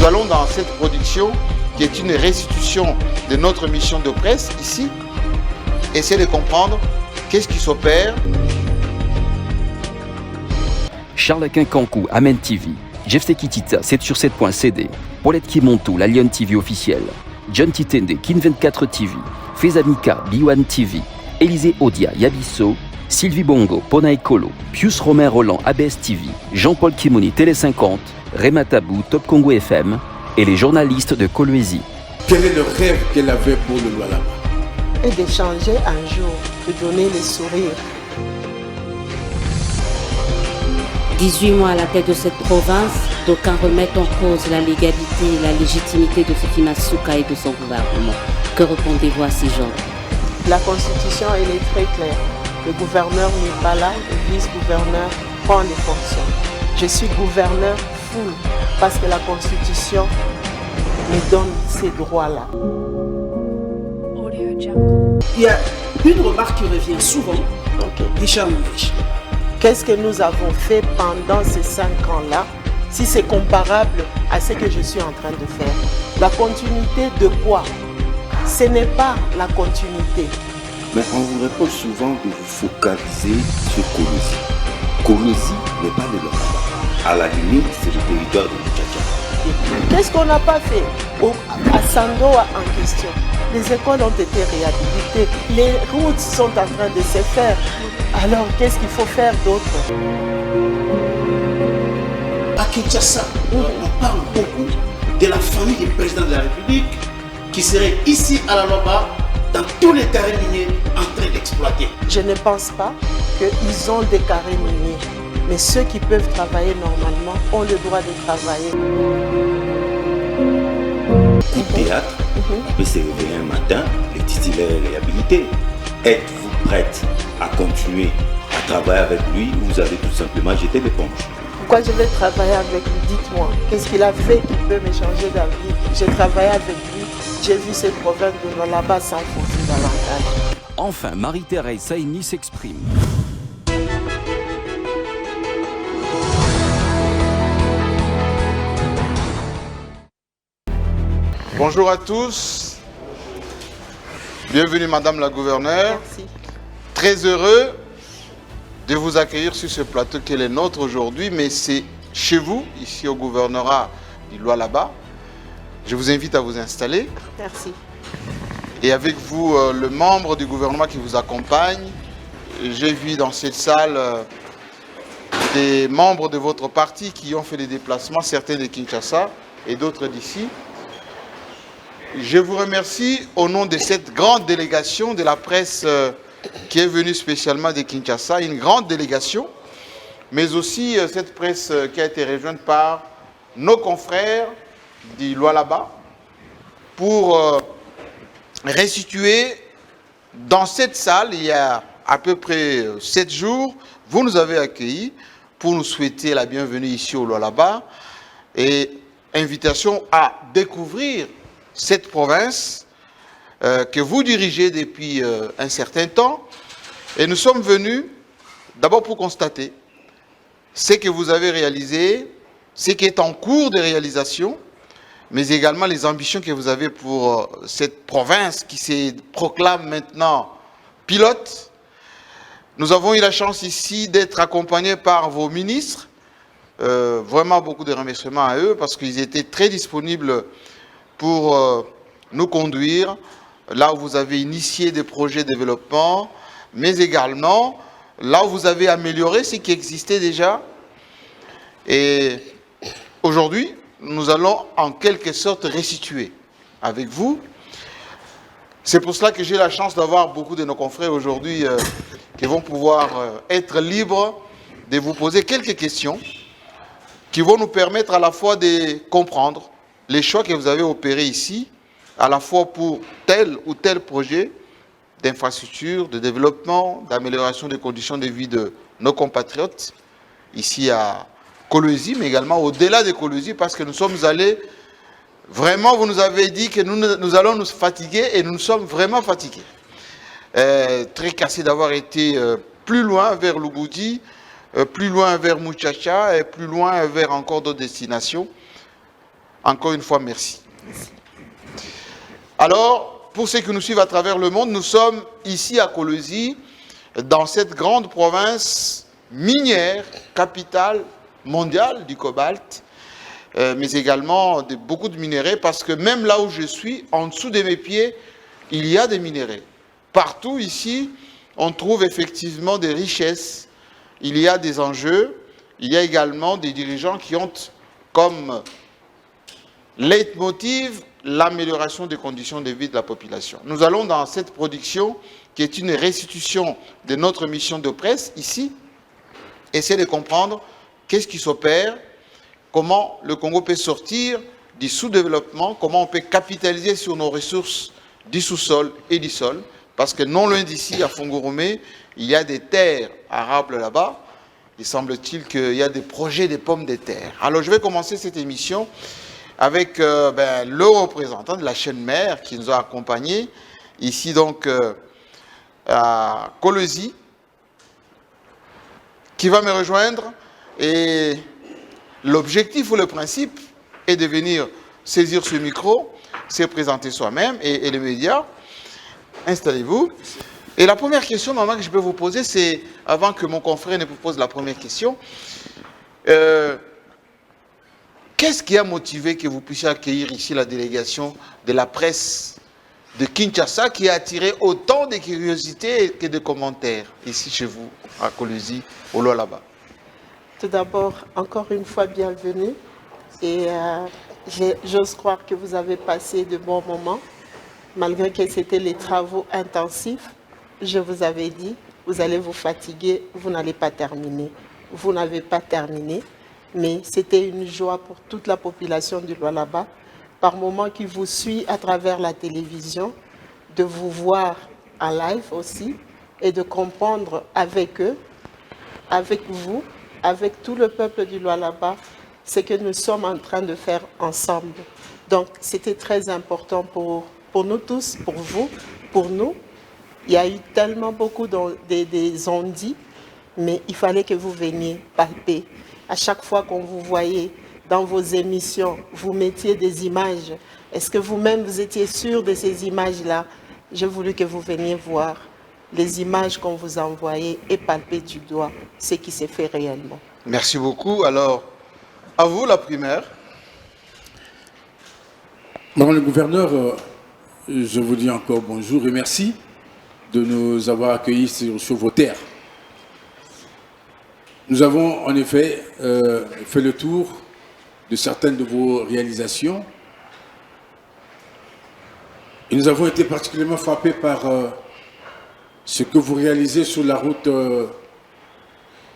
nous allons dans cette production qui est une restitution de notre mission de presse ici, essayer de comprendre qu'est-ce qui s'opère. Charles Quincancou, Amen TV, Jeff Sekitita, 7sur7.cd, Paulette Kimontou, la Lyon TV officielle, John Titende, Kin24 TV, Fezamika, B1 TV, Élisée Odia, Yabiso, Sylvie Bongo, Pona Ekolo, Pius Romain Roland, ABS TV, Jean-Paul Kimouni, Télé 50, Rema Tabou, Top Congo FM et les journalistes de Kolwezi. Quel est le rêve qu'elle avait pour le Lualaba? Et d'échanger un jour, de donner les sourires. 18 mois à la tête de cette province, d'aucuns remettent en cause la légalité et la légitimité de Fitima Souka et de son gouvernement. Que répondez-vous à ces gens? La constitution, elle est très claire. Le gouverneur n'est pas là, le vice-gouverneur prend les fonctions. Je suis gouverneur full parce que la constitution me donne ces droits-là. Il y a une remarque qui revient souvent, Richard Mouniche. Qu'est-ce que nous avons fait pendant ces 5 ans-là, si c'est comparable à ce que je suis en train de faire? La continuité de quoi? Ce n'est pas la continuité. Mais on vous répond souvent de vous focaliser sur Kolwezi. Kolwezi n'est pas le Lualaba. À la limite, c'est le territoire de Muchacha. Qu'est-ce qu'on n'a pas fait à Sandoa en question? Les écoles ont été réhabilitées, les routes sont en train de se faire. Alors, qu'est-ce qu'il faut faire d'autre? À Kinshasa, on parle beaucoup de la famille du président de la République qui serait ici à la Lualaba, dans tous les carrés miniers en train d'exploiter. Je ne pense pas qu'ils ont des carrés miniers. Mais ceux qui peuvent travailler normalement ont le droit de travailler. Coup de théâtre, on peut se réveiller un matin, le titulaire est réhabilité. Êtes-vous prête à continuer à travailler avec lui ou vous avez tout simplement jeté l'éponge? Pourquoi je vais travailler avec lui? Dites-moi, qu'est-ce qu'il a fait qui peut me changer d'avis? J'ai travaillé avec lui, j'ai vu cette province de là-bas sans foutre davantage. Enfin, Marie-Thérèse Saini s'exprime. Bonjour à tous. Bienvenue Madame la Gouverneure. Merci. Très heureux de vous accueillir sur ce plateau qui est le nôtre aujourd'hui, mais c'est chez vous, ici au gouvernorat du Lualaba. Je vous invite à vous installer. Merci. Et avec vous, le membre du gouvernement qui vous accompagne. J'ai vu dans cette salle des membres de votre parti qui ont fait des déplacements, certains de Kinshasa et d'autres d'ici. Je vous remercie au nom de cette grande délégation de la presse qui est venue spécialement de Kinshasa, une grande délégation, mais aussi cette presse qui a été rejointe par nos confrères du Lualaba pour restituer dans cette salle, il y a à peu près 7 jours, vous nous avez accueillis pour nous souhaiter la bienvenue ici au Lualaba et invitation à découvrir cette province que vous dirigez depuis un certain temps. Et nous sommes venus d'abord pour constater ce que vous avez réalisé, ce qui est en cours de réalisation, mais également les ambitions que vous avez pour cette province qui se proclame maintenant pilote. Nous avons eu la chance ici d'être accompagnés par vos ministres. Vraiment beaucoup de remerciements à eux parce qu'ils étaient très disponibles pour nous conduire là où vous avez initié des projets de développement, mais également là où vous avez amélioré ce qui existait déjà. Et aujourd'hui, nous allons en quelque sorte restituer avec vous. C'est pour cela que j'ai la chance d'avoir beaucoup de nos confrères aujourd'hui qui vont pouvoir être libres de vous poser quelques questions qui vont nous permettre à la fois de comprendre les choix que vous avez opérés ici, à la fois pour tel ou tel projet d'infrastructure, de développement, d'amélioration des conditions de vie de nos compatriotes, ici à Kolwezi, mais également au-delà de Kolwezi, parce que nous sommes allés, vraiment, vous nous avez dit que nous allons nous fatiguer, et nous sommes vraiment fatigués. Très cassés d'avoir été plus loin vers Lubudi, plus loin vers Muchacha, et plus loin vers encore d'autres destinations. Encore une fois, merci. Alors, pour ceux qui nous suivent à travers le monde, nous sommes ici à Kolwezi, dans cette grande province minière, capitale mondiale du cobalt, mais également de beaucoup de minéraux, parce que même là où je suis, en dessous de mes pieds, il y a des minéraux. Partout ici, on trouve effectivement des richesses, il y a des enjeux, il y a également des dirigeants qui ont comme leitmotiv l'amélioration des conditions de vie de la population. Nous allons dans cette production, qui est une restitution de notre mission de presse, ici, essayer de comprendre qu'est-ce qui s'opère, comment le Congo peut sortir du sous-développement, comment on peut capitaliser sur nos ressources du sous-sol et du sol, parce que non loin d'ici, à Fongoromé, il y a des terres arables là-bas. Il semble-t-il qu'il y a des projets de pommes de terre. Alors je vais commencer cette émission avec le représentant de la chaîne mère qui nous a accompagnés, ici donc à Kolwezi, qui va me rejoindre. Et l'objectif ou le principe est de venir saisir ce micro, se présenter soi-même et les médias. Installez-vous. Et la première question, maman, que je peux vous poser, c'est, avant que mon confrère ne vous pose la première question, qu'est-ce qui a motivé que vous puissiez accueillir ici la délégation de la presse de Kinshasa, qui a attiré autant de curiosités que de commentaires ici chez vous, à Kolwezi, au Lualaba? Tout d'abord, encore une fois, bienvenue. Et j'ose croire que vous avez passé de bons moments, malgré que c'était les travaux intensifs. Je vous avais dit, vous allez vous fatiguer, vous n'allez pas terminer. Vous n'avez pas terminé, mais c'était une joie pour toute la population du Lualaba, par moments qui vous suit à travers la télévision, de vous voir en live aussi, et de comprendre avec eux, avec vous, avec tout le peuple du Lualaba, ce que nous sommes en train de faire ensemble. Donc, c'était très important pour nous tous, pour vous, pour nous. Il y a eu tellement beaucoup des on-dit, mais il fallait que vous veniez palper. À chaque fois qu'on vous voyait dans vos émissions, vous mettiez des images. Est-ce que vous-même, vous étiez sûr de ces images-là? J'ai voulu que vous veniez voir les images qu'on vous a envoyées et palper du doigt ce qui s'est fait réellement. Merci beaucoup. Alors, à vous la primaire. Madame le gouverneur, je vous dis encore bonjour et merci de nous avoir accueillis sur vos terres. Nous avons en effet fait le tour de certaines de vos réalisations et nous avons été particulièrement frappés par ce que vous réalisez sur la route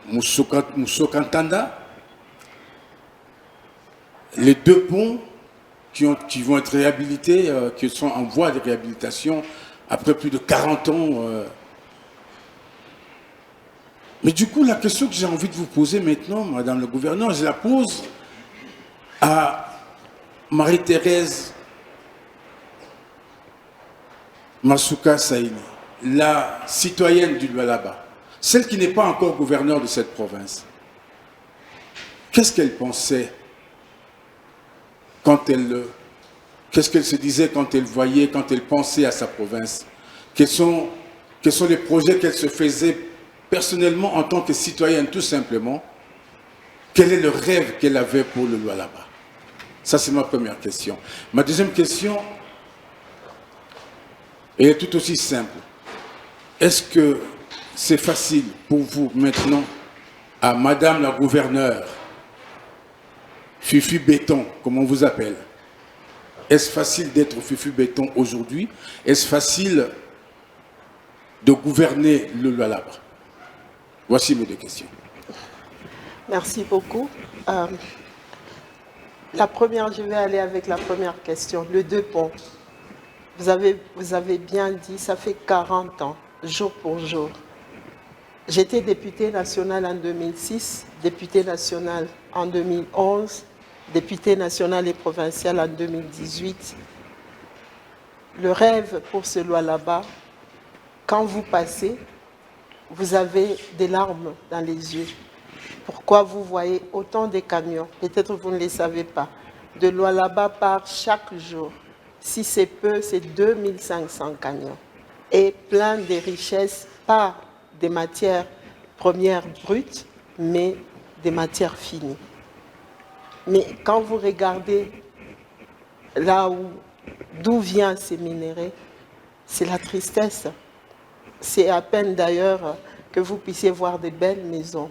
Moussokantanda, les deux ponts qui vont être réhabilités, qui sont en voie de réhabilitation après plus de 40 ans. Mais du coup, la question que j'ai envie de vous poser maintenant, Madame le gouverneur, je la pose à Marie-Thérèse Masuka Saini, la citoyenne du Lualaba, celle qui n'est pas encore gouverneure de cette province. Qu'est-ce qu'elle pensait quand elle... Qu'est-ce qu'elle se disait quand elle voyait, quand elle pensait à sa province? Quels sont les projets qu'elle se faisait personnellement en tant que citoyenne, tout simplement? Quel est le rêve qu'elle avait pour le Lualaba? Ça, c'est ma première question. Ma deuxième question, elle est tout aussi simple. Est-ce que c'est facile pour vous maintenant, à Madame la gouverneure, Fifi Béton, comme on vous appelle, est-ce facile d'être Fifi Béton aujourd'hui? Est-ce facile de gouverner le Lualaba? Voici mes deux questions. Merci beaucoup. La première, je vais aller avec la première question. Le deux ponts. Vous avez bien dit, ça fait 40 ans, jour pour jour. J'étais députée nationale en 2006, députée nationale en 2011, députée nationale et provinciale en 2018. Le rêve pour ce Lualaba, quand vous passez, vous avez des larmes dans les yeux. Pourquoi vous voyez autant de camions? Peut-être vous ne les savez pas. de Lualaba part chaque jour. Si c'est peu, c'est 2500 camions. Et plein de richesses, pas des matières premières brutes, mais des matières finies. Mais quand vous regardez là d'où viennent ces minéraux, c'est la tristesse. C'est à peine d'ailleurs que vous puissiez voir de belles maisons.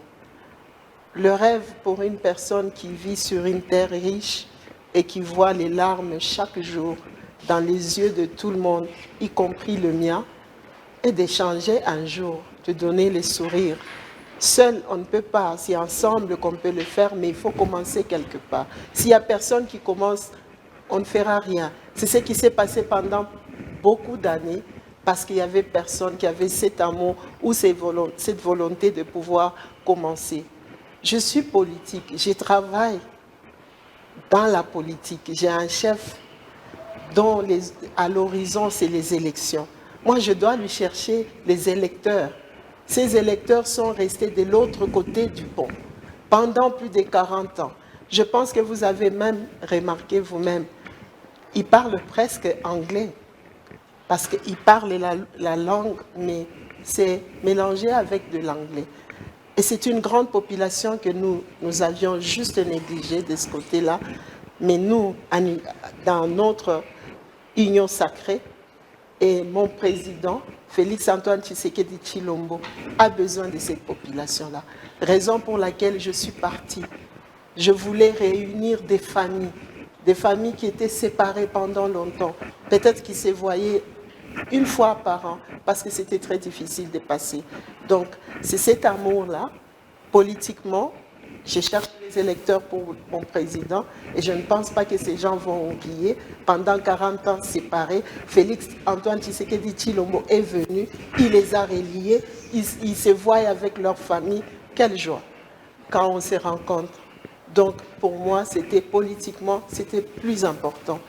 Le rêve pour une personne qui vit sur une terre riche et qui voit les larmes chaque jour dans les yeux de tout le monde, y compris le mien, est d'échanger un jour, de donner les sourires. Seul, on ne peut pas. C'est ensemble qu'on peut le faire, mais il faut commencer quelque part. S'il n'y a personne qui commence, on ne fera rien. C'est ce qui s'est passé pendant beaucoup d'années, parce qu'il n'y avait personne qui avait cet amour ou cette volonté de pouvoir commencer. Je suis politique, je travaille dans la politique. J'ai un chef dont à l'horizon, c'est les élections. Moi, je dois lui chercher les électeurs. Ces électeurs sont restés de l'autre côté du pont pendant plus de 40 ans. Je pense que vous avez même remarqué vous-même, ils parlent presque anglais parce qu'ils parlent la langue, mais c'est mélangé avec de l'anglais. Et c'est une grande population que nous avions juste négligée de ce côté-là. Mais nous, dans notre union sacrée, et mon président, Félix-Antoine Tshisekedi Tshilombo, a besoin de cette population-là. Raison pour laquelle je suis partie. Je voulais réunir des familles qui étaient séparées pendant longtemps, peut-être qui se voyaient une fois par an, parce que c'était très difficile de passer. Donc, c'est cet amour-là, politiquement, je cherche les électeurs pour mon président et je ne pense pas que ces gens vont oublier. Pendant 40 ans séparés, Félix-Antoine Tshisekedi Tshilombo est venu, il les a reliés, ils se voient avec leur famille. Quelle joie quand on se rencontre. Donc, pour moi, c'était politiquement, c'était plus important.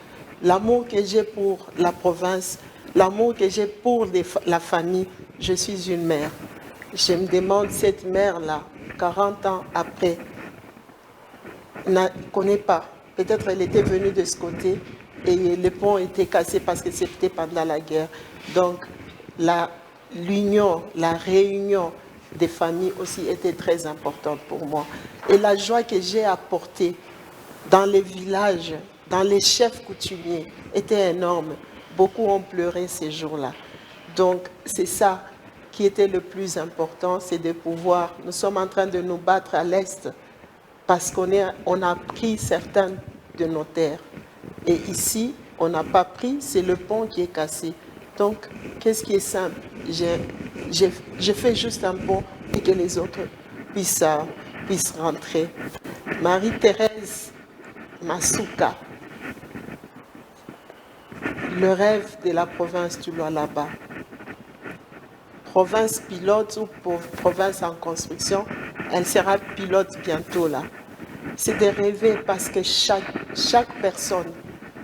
L'amour que j'ai pour la province, l'amour que j'ai pour la famille, je suis une mère. Je me demande, cette mère-là, 40 ans après, ne connaît pas. Peut-être elle était venue de ce côté et le pont était cassé parce que c'était pendant la guerre. Donc, l'union, la réunion des familles aussi était très importante pour moi. Et la joie que j'ai apportée dans les villages, dans les chefs coutumiers, était énorme. Beaucoup ont pleuré ces jours-là. Donc, c'est ça qui était le plus important, c'est de pouvoir... Nous sommes en train de nous battre à l'Est parce qu'on a pris certaines de nos terres. Et ici, on n'a pas pris, c'est le pont qui est cassé. Donc, qu'est-ce qui est simple? Je fais juste un pont et que les autres puissent rentrer. Marie-Thérèse Masuka, le rêve de la province du Lualaba. Province pilote ou province en construction, elle sera pilote bientôt là. C'est de rêver parce que chaque personne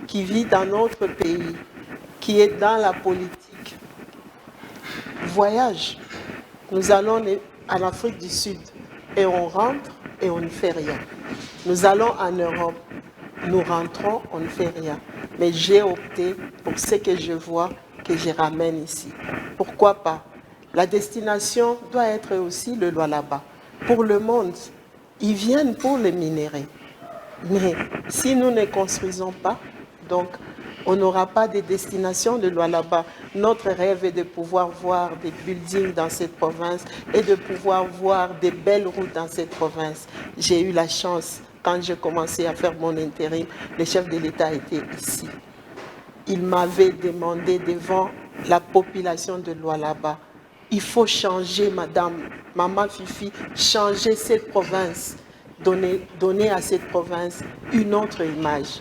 qui vit dans notre pays, qui est dans la politique, voyage. Nous allons en Afrique du Sud et on rentre et on ne fait rien. Nous allons en Europe, nous rentrons, on ne fait rien. Mais j'ai opté pour ce que je vois, que je ramène ici. Pourquoi pas? La destination doit être aussi le Lualaba. Pour le monde, ils viennent pour les minéraux. Mais si nous ne construisons pas, donc on n'aura pas de destination de Lualaba. Notre rêve est de pouvoir voir des buildings dans cette province et de pouvoir voir des belles routes dans cette province. J'ai eu la chance, quand j'ai commencé à faire mon intérim, le chef de l'État était ici. Il m'avait demandé devant la population de Lualaba, il faut changer, madame, maman Fifi, changer cette province, donner à cette province une autre image.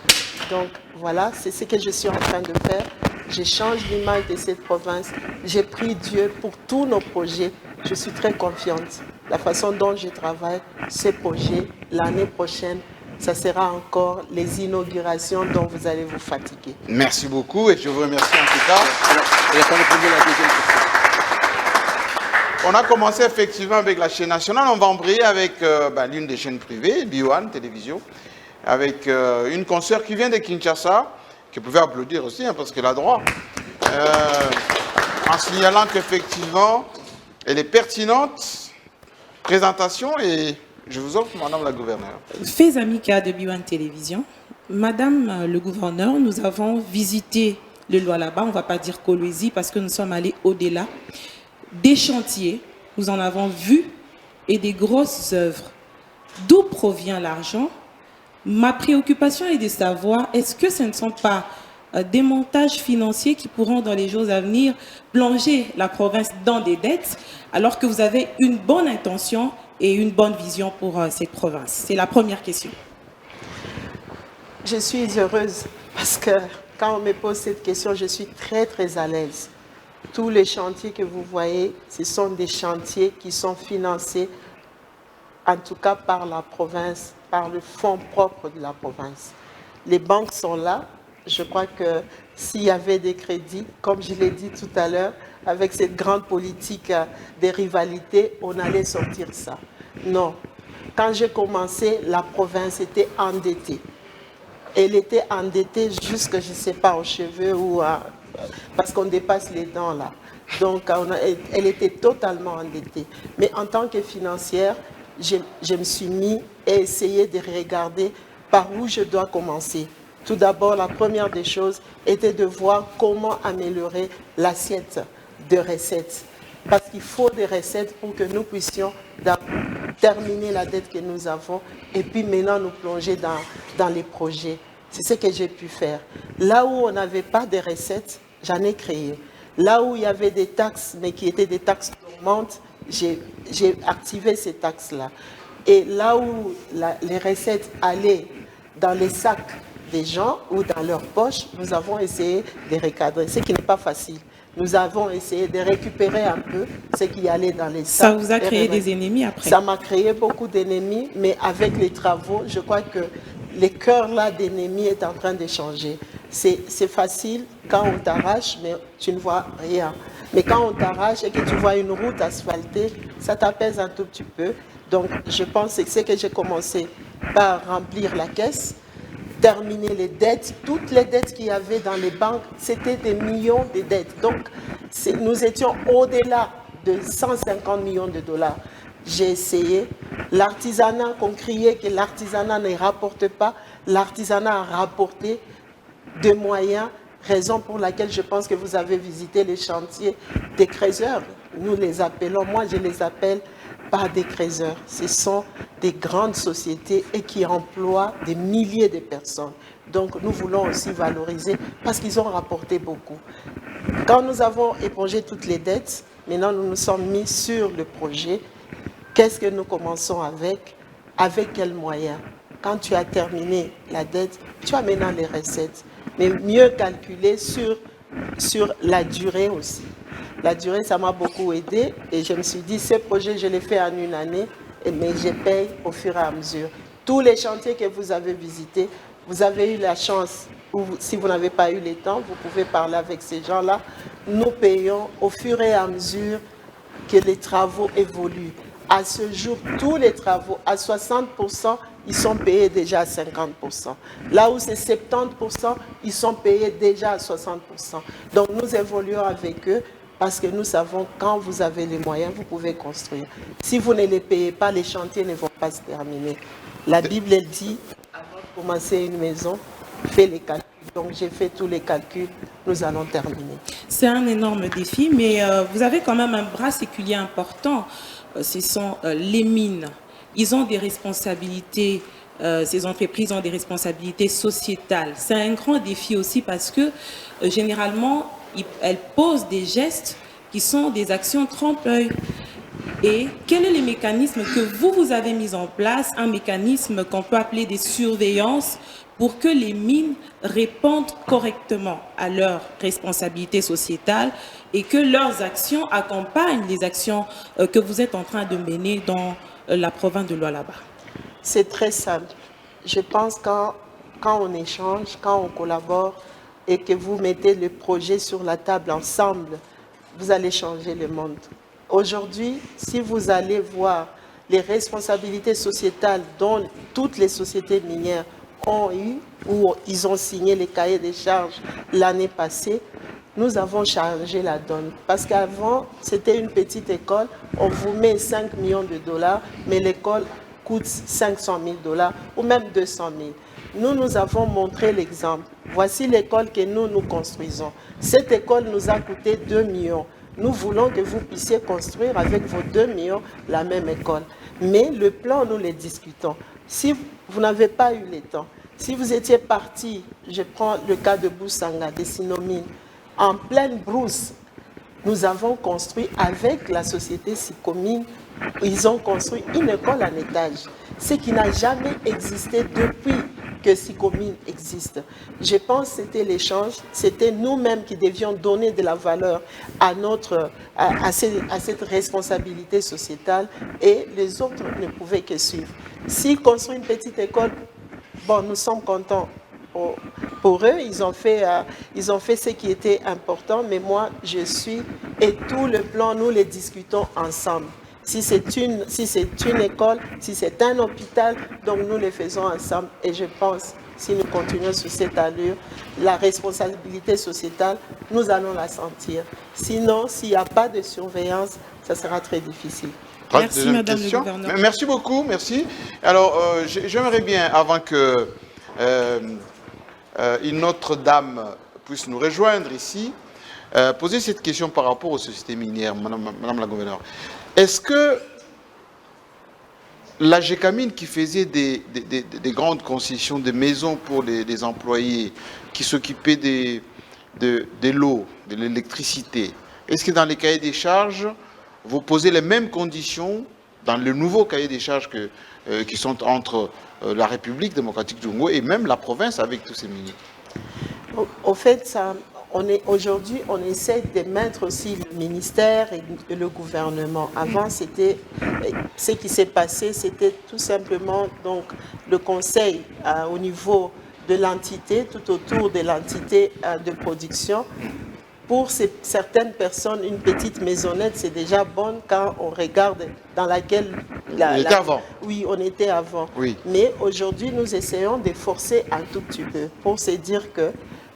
Donc voilà, c'est ce que je suis en train de faire. Je change l'image de cette province. J'ai pris Dieu pour tous nos projets. Je suis très confiante. La façon dont je travaille, ces projets, l'année prochaine, ça sera encore les inaugurations dont vous allez vous fatiguer. Merci beaucoup et je vous remercie en tout cas. Il a pas répondu à la deuxième question. On a commencé effectivement avec la chaîne nationale. On va embrayer avec l'une des chaînes privées, B1 Télévision. avec une consoeur qui vient de Kinshasa, qui pouvait applaudir aussi, hein, parce qu'elle a droit, en signalant qu'effectivement, elle est pertinente. Présentation et je vous offre, Madame la gouverneure. Faits Amika de B1 Télévision. Madame le gouverneur, nous avons visité le Lualaba, on ne va pas dire Kolwezi parce que nous sommes allés au-delà. Des chantiers, nous en avons vu, et des grosses œuvres. D'où provient l'argent? Ma préoccupation est de savoir, est-ce que ce ne sont pas des montages financiers qui pourront dans les jours à venir plonger la province dans des dettes alors que vous avez une bonne intention et une bonne vision pour cette province? C'est la première question. Je suis heureuse parce que quand on me pose cette question, je suis très très à l'aise. Tous les chantiers que vous voyez, ce sont des chantiers qui sont financés, en tout cas par la province, par le fonds propre de la province. Les banques sont là. Je crois que s'il y avait des crédits, comme je l'ai dit tout à l'heure, avec cette grande politique des rivalités, on allait sortir ça. Non. Quand j'ai commencé, la province était endettée. Elle était endettée jusque, je ne sais pas, aux cheveux ou parce qu'on dépasse les dents là. Donc, elle était totalement endettée. Mais en tant que financière, je me suis mis à essayer de regarder par où je dois commencer. Tout d'abord, la première des choses était de voir comment améliorer l'assiette de recettes. Parce qu'il faut des recettes pour que nous puissions terminer la dette que nous avons et puis maintenant nous plonger dans les projets. C'est ce que j'ai pu faire. Là où on n'avait pas de recettes, j'en ai créé. Là où il y avait des taxes, mais qui étaient des taxes dormantes, j'ai activé ces taxes-là. Et là où les recettes allaient dans les sacs des gens ou dans leurs poches, nous avons essayé de recadrer, ce qui n'est pas facile. Nous avons essayé de récupérer un peu ce qui allait dans les sacs. Ça vous a créé des ennemis après? Ça m'a créé beaucoup d'ennemis, mais avec les travaux, je crois que les cœurs-là d'ennemis est en train de changer. C'est facile quand on t'arrache, mais tu ne vois rien. Mais quand on t'arrache et que tu vois une route asphaltée, ça t'apaise un tout petit peu. Donc, je pense que c'est que j'ai commencé par remplir la caisse, terminer les dettes. Toutes les dettes qu'il y avait dans les banques, c'était des millions de dettes. Donc, nous étions au-delà de 150 millions de dollars. J'ai essayé. L'artisanat, qu'on criait que l'artisanat ne rapporte pas, l'artisanat a rapporté des moyens, raison pour laquelle je pense que vous avez visité les chantiers des creuseurs. Nous les appelons, moi je les appelle pas des creuseurs. Ce sont des grandes sociétés et qui emploient des milliers de personnes. Donc nous voulons aussi valoriser parce qu'ils ont rapporté beaucoup. Quand nous avons épongé toutes les dettes, maintenant nous nous sommes mis sur le projet. Qu'est-ce que nous commençons avec? Avec quels moyens? Quand tu as terminé la dette, tu as maintenant les recettes. Mais mieux calculer sur la durée aussi. La durée, ça m'a beaucoup aidé et je me suis dit, ces projets, je les fais en une année, mais je paye au fur et à mesure. Tous les chantiers que vous avez visités, vous avez eu la chance, ou si vous n'avez pas eu le temps, vous pouvez parler avec ces gens-là. Nous payons au fur et à mesure que les travaux évoluent. À ce jour, tous les travaux, à 60%, ils sont payés déjà à 50%. Là où c'est 70%, ils sont payés déjà à 60%. Donc nous évoluons avec eux parce que nous savons quand vous avez les moyens, vous pouvez construire. Si vous ne les payez pas, les chantiers ne vont pas se terminer. La Bible, elle dit, avant de commencer une maison, fais les calculs. Donc j'ai fait tous les calculs, nous allons terminer. C'est un énorme défi, mais vous avez quand même un bras séculier important. Ce sont les mines. Ils ont des responsabilités, ces entreprises ont des responsabilités sociétales. C'est un grand défi aussi parce que généralement, elles posent des gestes qui sont des actions trompe-l'œil. Et quel est le mécanisme que vous avez mis en place, un mécanisme qu'on peut appeler des surveillances pour que les mines répondent correctement à leurs responsabilités sociétales et que leurs actions accompagnent les actions que vous êtes en train de mener dans la province de Lualaba? C'est très simple. Je pense que quand on échange, quand on collabore et que vous mettez le projet sur la table ensemble, vous allez changer le monde. Aujourd'hui, si vous allez voir les responsabilités sociétales dont toutes les sociétés minières ont eu, où ils ont signé les cahiers des charges l'année passée, nous avons changé la donne. Parce qu'avant, c'était une petite école, on vous met 5 millions de dollars, mais l'école coûte 500 000 $ ou même 200 000. Nous avons montré l'exemple. Voici l'école que nous construisons. Cette école nous a coûté 2 millions. Nous voulons que vous puissiez construire avec vos 2 millions la même école. Mais le plan, nous le discutons. Si vous n'avez pas eu le temps, si vous étiez parti, je prends le cas de Boussanga, des Sinomines, en pleine brousse, nous avons construit avec la société Sicomine, ils ont construit une école en étage, ce qui n'a jamais existé depuis que Sicomine existe. Je pense que c'était l'échange, c'était nous-mêmes qui devions donner de la valeur à cette responsabilité sociétale et les autres ne pouvaient que suivre. S'ils construisent une petite école, bon, nous sommes contents. Pour eux, ils ont fait ce qui était important, mais moi, je suis, et tout le plan, nous les discutons ensemble. Si c'est une école, si c'est un hôpital, donc nous les faisons ensemble. Et je pense, si nous continuons sur cette allure, la responsabilité sociétale, nous allons la sentir. Sinon, s'il n'y a pas de surveillance, ça sera très difficile. Merci, Madame le Gouverneur. Merci beaucoup, merci. Alors, j'aimerais bien, avant que une autre dame puisse nous rejoindre ici, poser cette question par rapport aux sociétés minières, Madame la Gouverneure. Est-ce que la GECAMINE qui faisait des grandes concessions de maisons pour des employés, qui s'occupaient de l'eau, de l'électricité, est-ce que dans les cahiers des charges, vous posez les mêmes conditions dans le nouveau cahier des charges qui sont entre la République démocratique du Congo et même la province avec tous ces miniers? Au fait, aujourd'hui, on essaie de mettre aussi le ministère et le gouvernement. Avant, c'était ce qui s'est passé, c'était tout simplement donc, le conseil au niveau de l'entité, tout autour de l'entité de production. Pour certaines personnes, une petite maisonnette, c'est déjà bonne quand on regarde dans laquelle... On était avant. Oui, on était avant. Oui. Mais aujourd'hui, nous essayons de forcer un tout petit peu pour se dire que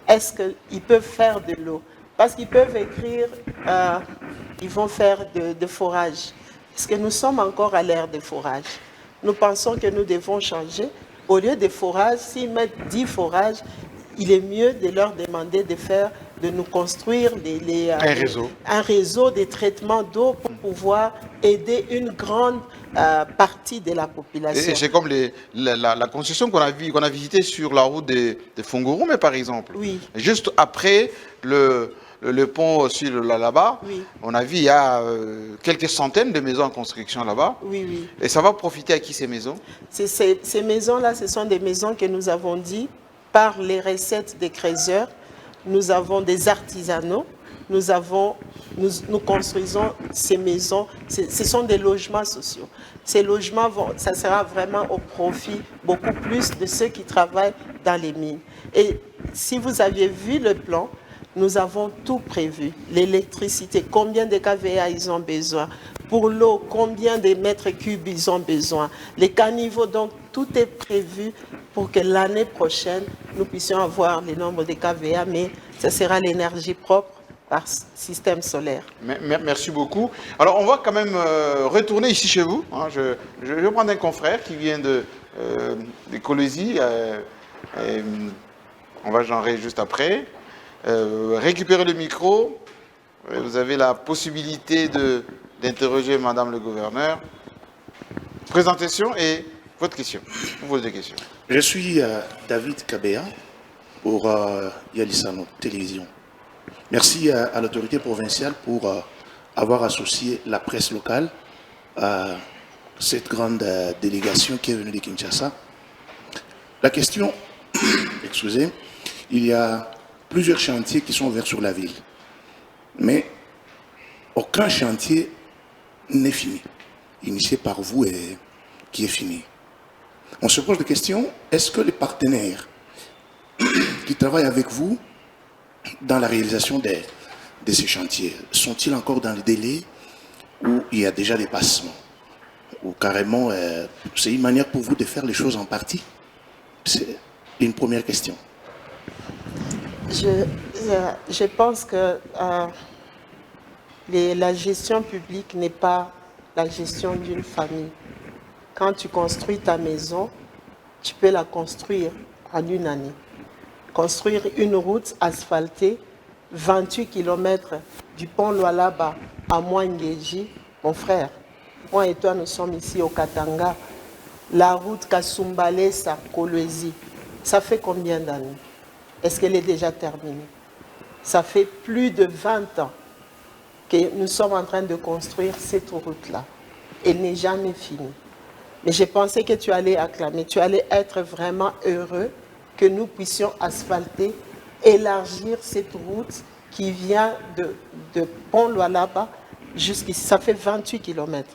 est-ce qu'ils peuvent faire de l'eau? Parce qu'ils peuvent écrire, ils vont faire de forage. Parce que nous sommes encore à l'ère de forage. Nous pensons que nous devons changer. Au lieu de forage, s'ils mettent 10 forages, il est mieux de leur demander de nous construire un réseau de traitement d'eau pour pouvoir aider une grande partie de la population. Et c'est comme la concession qu'on a visitée sur la route de Fongoroume, par exemple. Oui. Juste après le pont là-bas, oui. On a vu il y a quelques centaines de maisons en construction là-bas. Oui, oui. Et ça va profiter à qui ces maisons? Ces maisons-là, ce sont des maisons que nous avons dit par les recettes des créateurs. Nous avons des artisanaux, nous construisons ces maisons, ce sont des logements sociaux. Ces logements, ça sera vraiment au profit beaucoup plus de ceux qui travaillent dans les mines. Et si vous aviez vu le plan, nous avons tout prévu. L'électricité, combien de kVA ils ont besoin. Pour l'eau, combien de mètres cubes ils ont besoin. Les caniveaux, donc tout est prévu pour que l'année prochaine, nous puissions avoir le nombre de kVA, mais ce sera l'énergie propre par système solaire. Merci beaucoup. Alors, on va quand même retourner ici chez vous. Hein. Je vais prendre un confrère qui vient de Colosie. On va genrer juste après. Récupérez le micro. Vous avez la possibilité d'interroger Madame le Gouverneur. Présentation et votre question. Vous posez des questions. Je suis David Kabea pour Yalisano Télévision. Merci à l'autorité provinciale pour avoir associé la presse locale à cette grande délégation qui est venue de Kinshasa. La question, excusez, il y a plusieurs chantiers qui sont ouverts sur la ville. Mais aucun chantier n'est fini, initié par vous et qui est fini. On se pose la question, est-ce que les partenaires qui travaillent avec vous dans la réalisation de ces chantiers sont-ils encore dans les délais où il y a déjà des passements? Ou carrément, c'est une manière pour vous de faire les choses en partie? Une première question. Je pense que la gestion publique n'est pas la gestion d'une famille. Quand tu construis ta maison, tu peux la construire en une année. Construire une route asphaltée, 28 km du pont Lualaba à Mwangeji, mon frère, moi et toi, nous sommes ici au Katanga. La route Kasumbalesa, Kolwezi, ça fait combien d'années? Est-ce qu'elle est déjà terminée? Ça fait plus de 20 ans que nous sommes en train de construire cette route-là. Elle n'est jamais finie. Mais j'ai pensé que tu allais acclamer, tu allais être vraiment heureux que nous puissions asphalter, élargir cette route qui vient de Pont-Lualaba jusqu'ici. Ça fait 28 km.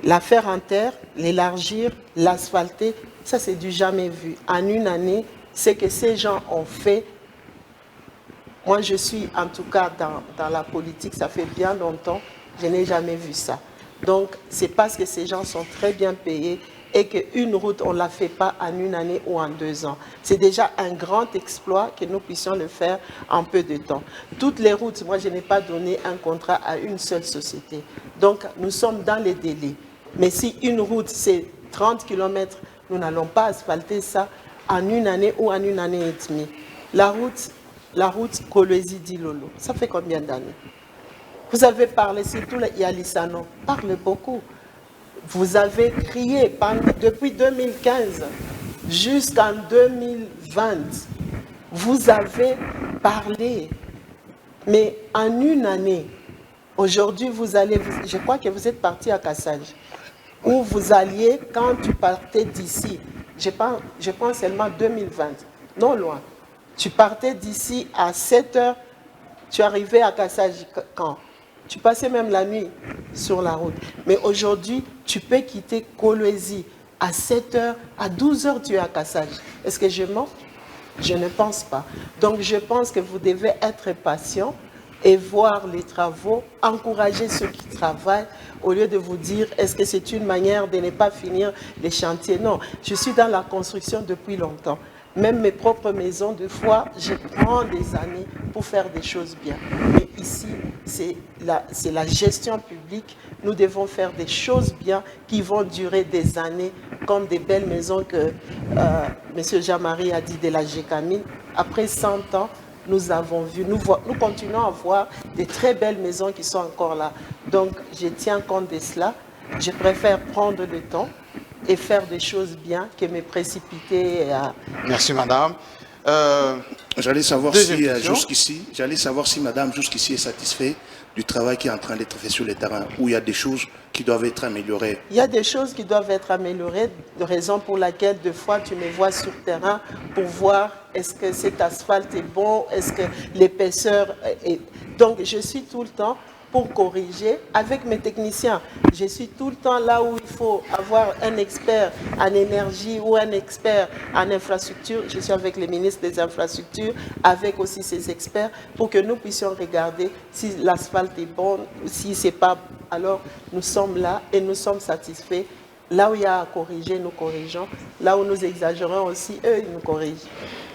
La faire en terre, l'élargir, l'asphalter, ça c'est du jamais vu. En une année, c'est que ces gens ont fait. Moi, je suis en tout cas dans la politique, ça fait bien longtemps, je n'ai jamais vu ça. Donc, c'est parce que ces gens sont très bien payés et qu'une route, on ne la fait pas en une année ou en 2 ans. C'est déjà un grand exploit que nous puissions le faire en peu de temps. Toutes les routes, moi, je n'ai pas donné un contrat à une seule société. Donc, nous sommes dans les délais. Mais si une route, c'est 30 km, nous n'allons pas asphalter ça en une année ou en une année et demie. La route Kolwezi-Dilolo, ça fait combien d'années? Vous avez parlé, surtout les Yalisano, parle beaucoup. Vous avez crié depuis 2015 jusqu'en 2020. Vous avez parlé. Mais en une année, aujourd'hui, je crois que vous êtes parti à Kassage, où vous alliez, quand tu partais d'ici, je pense seulement 2020, non loin. Tu partais d'ici à 7 h, tu arrivais à Kassage quand? Tu passais même la nuit sur la route. Mais aujourd'hui, tu peux quitter Kolwezi à 7 h, à 12 h, tu es à Kassage. Est-ce que je mens? Je ne pense pas. Donc, je pense que vous devez être patient et voir les travaux, encourager ceux qui travaillent, au lieu de vous dire, est-ce que c'est une manière de ne pas finir les chantiers? Non, je suis dans la construction depuis longtemps. Même mes propres maisons, des fois, je prends des années pour faire des choses bien. Mais ici, c'est la gestion publique. Nous devons faire des choses bien qui vont durer des années, comme des belles maisons que M. Jean-Marie a dit de la GECAMI. Après 100 ans, nous avons vu, nous continuons à voir des très belles maisons qui sont encore là. Donc, je tiens compte de cela. Je préfère prendre le temps et faire des choses bien que me précipiter. Merci, madame. J'allais savoir si madame jusqu'ici est satisfaite du travail qui est en train d'être fait sur le terrain, où il y a des choses qui doivent être améliorées. Il y a des choses qui doivent être améliorées, raison pour laquelle, des fois, tu me vois sur le terrain pour voir est-ce que cet asphalte est bon, est-ce que l'épaisseur est... Donc, je suis tout le temps pour corriger avec mes techniciens. Je suis tout le temps là où il faut avoir un expert en énergie ou un expert en infrastructure. Je suis avec les ministres des infrastructures, avec aussi ces experts, pour que nous puissions regarder si l'asphalte est bon, si ce n'est pas. Alors, nous sommes là et nous sommes satisfaits. Là où il y a à corriger, nous corrigeons. Là où nous exagérons aussi, eux, ils nous corrigent.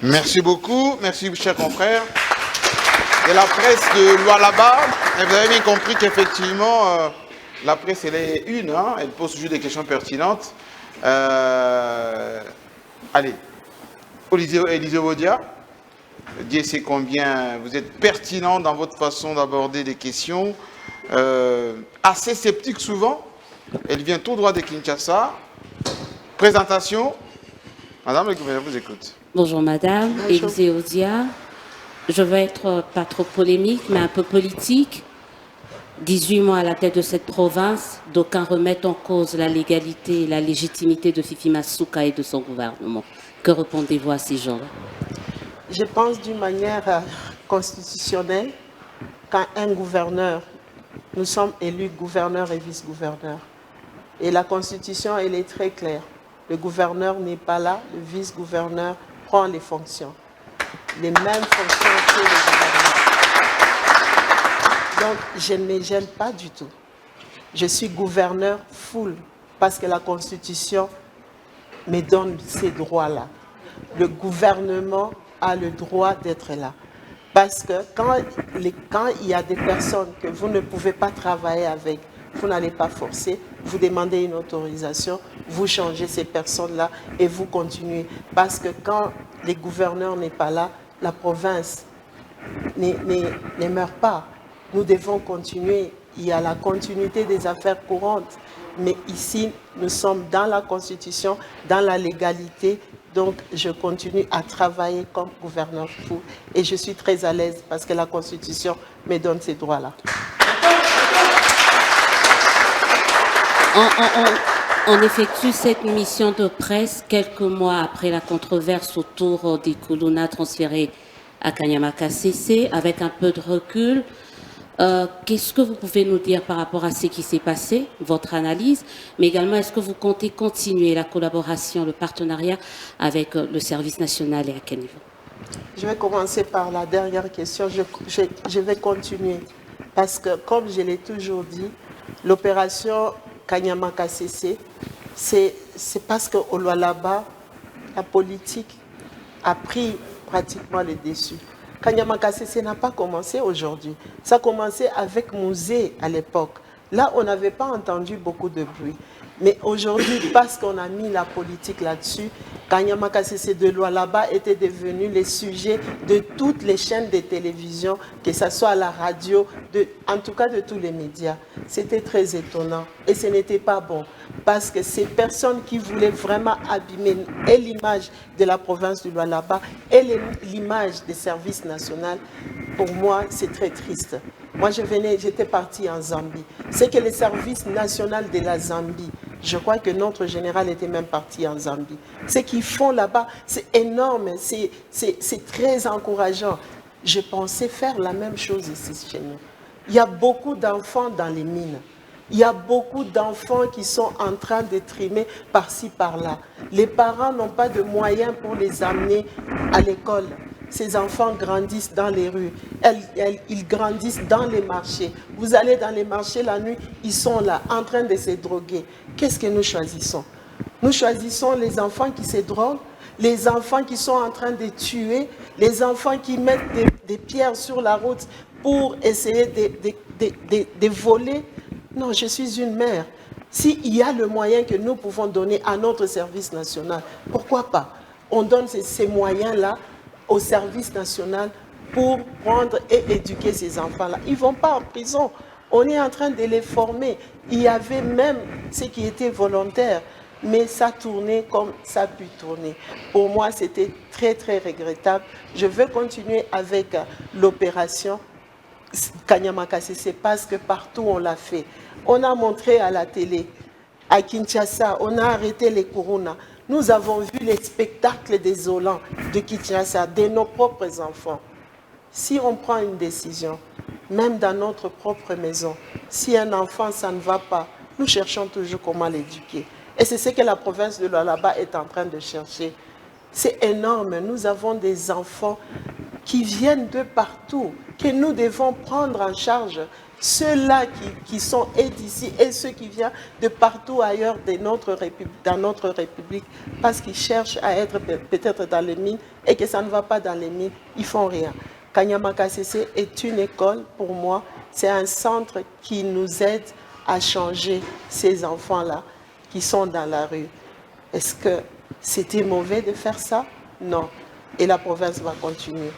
Merci beaucoup. Merci, chers confrères. Et la presse de Lualaba, vous avez bien compris qu'effectivement, la presse, elle est une, hein, elle pose toujours des questions pertinentes. Allez, Élisée Wodia, Dieu sait combien vous êtes pertinent dans votre façon d'aborder des questions, assez sceptique souvent. Elle vient tout droit de Kinshasa. Présentation. Madame le gouverneur vous écoute. Bonjour madame, Élisée Wodia. Je veux être pas trop polémique, mais un peu politique. 18 mois à la tête de cette province, d'aucuns remettent en cause la légalité et la légitimité de Fifi Masuka et de son gouvernement. Que répondez-vous à ces gens-là? Je pense d'une manière constitutionnelle, quand un gouverneur, nous sommes élus gouverneurs et vice-gouverneurs. Et la Constitution, elle est très claire. Le gouverneur n'est pas là, le vice-gouverneur prend les fonctions. Les mêmes fonctions que le gouvernement. Donc, je ne me gêne pas du tout. Je suis gouverneur full, parce que la Constitution me donne ces droits-là. le gouvernement a le droit d'être là. Parce que quand il y a des personnes que vous ne pouvez pas travailler avec, vous n'allez pas forcer, vous demandez une autorisation, vous changez ces personnes-là et vous continuez. Parce que quand les gouverneurs n'est pas là, la province ne meurt pas. Nous devons continuer. Il y a la continuité des affaires courantes. Mais ici, nous sommes dans la Constitution, dans la légalité. Donc, je continue à travailler comme gouverneur fou. Et je suis très à l'aise parce que la Constitution me donne ces droits-là. On effectue cette mission de presse quelques mois après la controverse autour des Kuluna transférés à Kanyamaka CC. Avec un peu de recul, qu'est-ce que vous pouvez nous dire par rapport à ce qui s'est passé, votre analyse, mais également est-ce que vous comptez continuer la collaboration, le partenariat avec le service national et à quel niveau? Je vais commencer par la dernière question. Je vais continuer parce que, comme je l'ai toujours dit, l'opération Kanyamaka CC, c'est parce qu'au Lualaba, la politique a pris pratiquement le dessus. Kanyamaka CC n'a pas commencé aujourd'hui. Ça a commencé avec Mouzé à l'époque. Là, on n'avait pas entendu beaucoup de bruit. Mais aujourd'hui, parce qu'on a mis la politique là-dessus, Kanyamaka CC de Lualaba était devenu le sujet de toutes les chaînes de télévision, que ce soit à la radio, en tout cas de tous les médias. C'était très étonnant et ce n'était pas bon. Parce que ces personnes qui voulaient vraiment abîmer et l'image de la province du Lualaba et l'image des services nationaux, pour moi, c'est très triste. Moi, j'étais partie en Zambie. C'est que les services nationaux de la Zambie, je crois que notre général était même parti en Zambie. Ce qu'ils font là-bas, c'est énorme, c'est très encourageant. Je pensais faire la même chose ici chez nous. Il y a beaucoup d'enfants dans les mines. Il y a beaucoup d'enfants qui sont en train de trimer par-ci, par-là. Les parents n'ont pas de moyens pour les amener à l'école. Ces enfants grandissent dans les rues, ils grandissent dans les marchés. Vous allez dans les marchés la nuit, ils sont là, en train de se droguer. Qu'est-ce que nous choisissons? Nous choisissons les enfants qui se droguent, les enfants qui sont en train de tuer, les enfants qui mettent des pierres sur la route pour essayer de voler. Non, je suis une mère. S'il y a le moyen que nous pouvons donner à notre service national, pourquoi pas? On donne ces moyens-là au service national pour prendre et éduquer ces enfants-là. Ils ne vont pas en prison. On est en train de les former. Il y avait même ceux qui étaient volontaires, mais ça tournait comme ça a pu tourner. Pour moi, c'était très, très regrettable. Je veux continuer avec l'opération Kanyamaka CC parce que partout on l'a fait. On a montré à la télé, à Kinshasa, on a arrêté les Kuruna. Nous avons vu les spectacles désolants de Kinshasa, de nos propres enfants. Si on prend une décision, même dans notre propre maison, si un enfant, ça ne va pas, nous cherchons toujours comment l'éduquer. Et c'est ce que la province de Lualaba est en train de chercher. C'est énorme. Nous avons des enfants qui viennent de partout, que nous devons prendre en charge. Ceux-là qui sont d'ici et ceux qui viennent de partout ailleurs dans notre République, parce qu'ils cherchent à être peut-être dans les mines et que ça ne va pas dans les mines, ils ne font rien. Kanyamaka CC est une école pour moi, c'est un centre qui nous aide à changer ces enfants-là qui sont dans la rue. Est-ce que c'était mauvais de faire ça? Non. Et la province va continuer.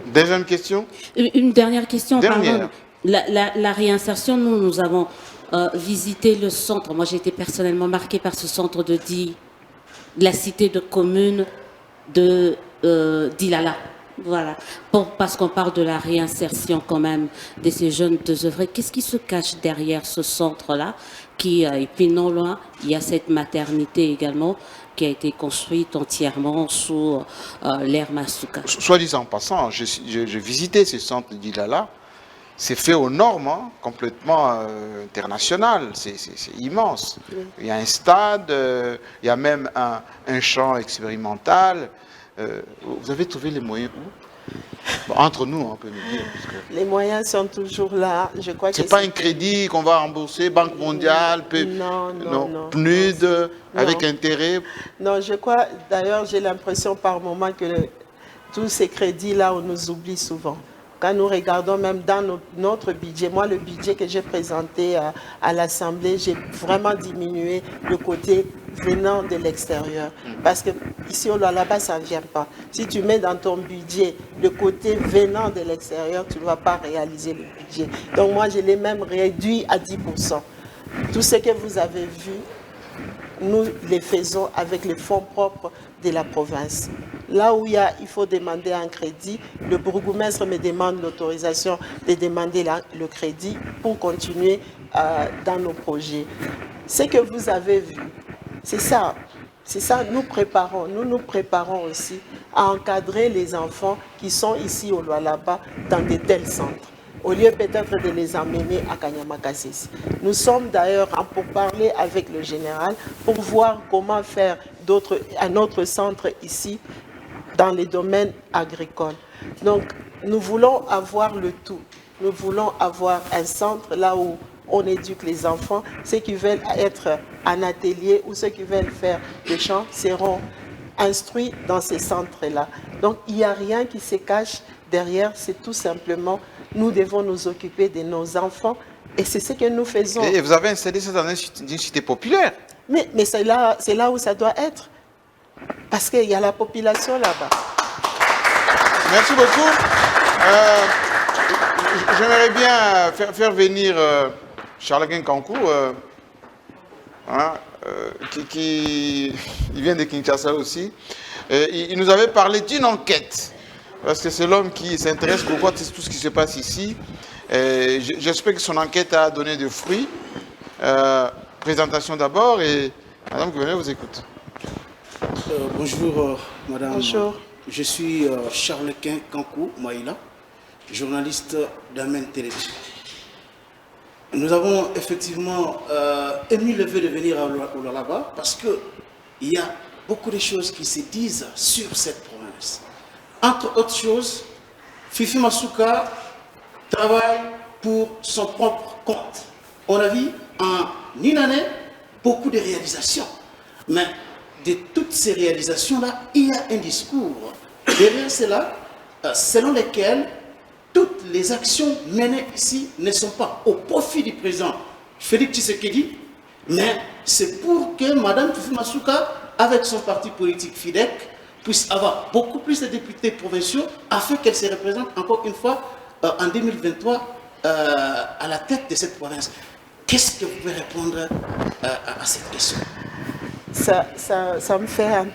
Deuxième question? Une dernière question. Dernière. Pardon. La réinsertion, nous avons visité le centre. Moi, j'ai été personnellement marquée par ce centre de la cité de commune d'Ilala. Voilà. Parce qu'on parle de la réinsertion quand même de ces jeunes désœuvrés. Qu'est-ce qui se cache derrière ce centre-là et puis non loin, il y a cette maternité également qui a été construite entièrement sous l'ère Masuka. Soit disant en passant, j'ai visité ce centre d'Ilala. c'est fait aux normes, hein, complètement internationales. C'est immense. Oui. Il y a un stade, il y a même un champ expérimental. Vous avez trouvé les moyens où? Bon, entre nous, on peut nous dire. Les moyens sont toujours là. Je crois que c'est pas un crédit qu'on va rembourser, Banque mondiale, non, PNUD, avec intérêt. Non, je crois, d'ailleurs, j'ai l'impression par moment que tous ces crédits-là, on nous oublie souvent. Quand nous regardons même dans notre budget, moi, le budget que j'ai présenté à l'Assemblée, j'ai vraiment diminué le côté venant de l'extérieur. Parce que ici, au Lualaba, ça ne vient pas. Si tu mets dans ton budget le côté venant de l'extérieur, tu ne vas pas réaliser le budget. Donc moi, je l'ai même réduit à 10%. Tout ce que vous avez vu, nous les faisons avec les fonds propres de la province. Là où il faut demander un crédit, le bourgmestre me demande l'autorisation de demander le crédit pour continuer dans nos projets. Ce que vous avez vu, c'est ça, nous nous préparons aussi à encadrer les enfants qui sont ici au Lualaba dans de tels centres, au lieu peut-être de les emmener à Kanyamakasisi. Nous sommes d'ailleurs en pourparlers avec le général pour voir comment faire un autre centre ici dans les domaines agricoles. Donc, nous voulons avoir le tout. Nous voulons avoir un centre là où on éduque les enfants. Ceux qui veulent être en atelier ou ceux qui veulent faire le champ seront instruits dans ces centres-là. Donc, il n'y a rien qui se cache derrière. C'est tout simplement, nous devons nous occuper de nos enfants et c'est ce que nous faisons. Et vous avez installé ça dans une cité populaire. Mais c'est là où ça doit être. Parce qu'il y a la population là-bas. Merci beaucoup. J'aimerais bien faire venir Charles Kankou, il vient de Kinshasa aussi. Il nous avait parlé d'une enquête, parce que c'est l'homme qui s'intéresse beaucoup à tout ce qui se passe ici. J'espère que son enquête a donné des fruits. Présentation d'abord, et Madame le gouverneur vous écoute. Bonjour Madame. Bonjour. Je suis Charles Kankou Maïla, journaliste d'Amen Télévision. Nous avons effectivement émis le vœu de venir au Lualaba parce qu'il y a beaucoup de choses qui se disent sur cette province. Entre autres choses, Fifi Masuka travaille pour son propre compte. On a vu en une année beaucoup de réalisations. Mais de toutes ces réalisations-là, il y a un discours derrière cela, selon lequel toutes les actions menées ici ne sont pas au profit du président Félix Tshisekedi, mais c'est pour que Mme Fifi Masuka, avec son parti politique FIDEC, puisse avoir beaucoup plus de députés provinciaux afin qu'elle se représente encore une fois en 2023 à la tête de cette province. Qu'est-ce que vous pouvez répondre à cette question? Ça me fait un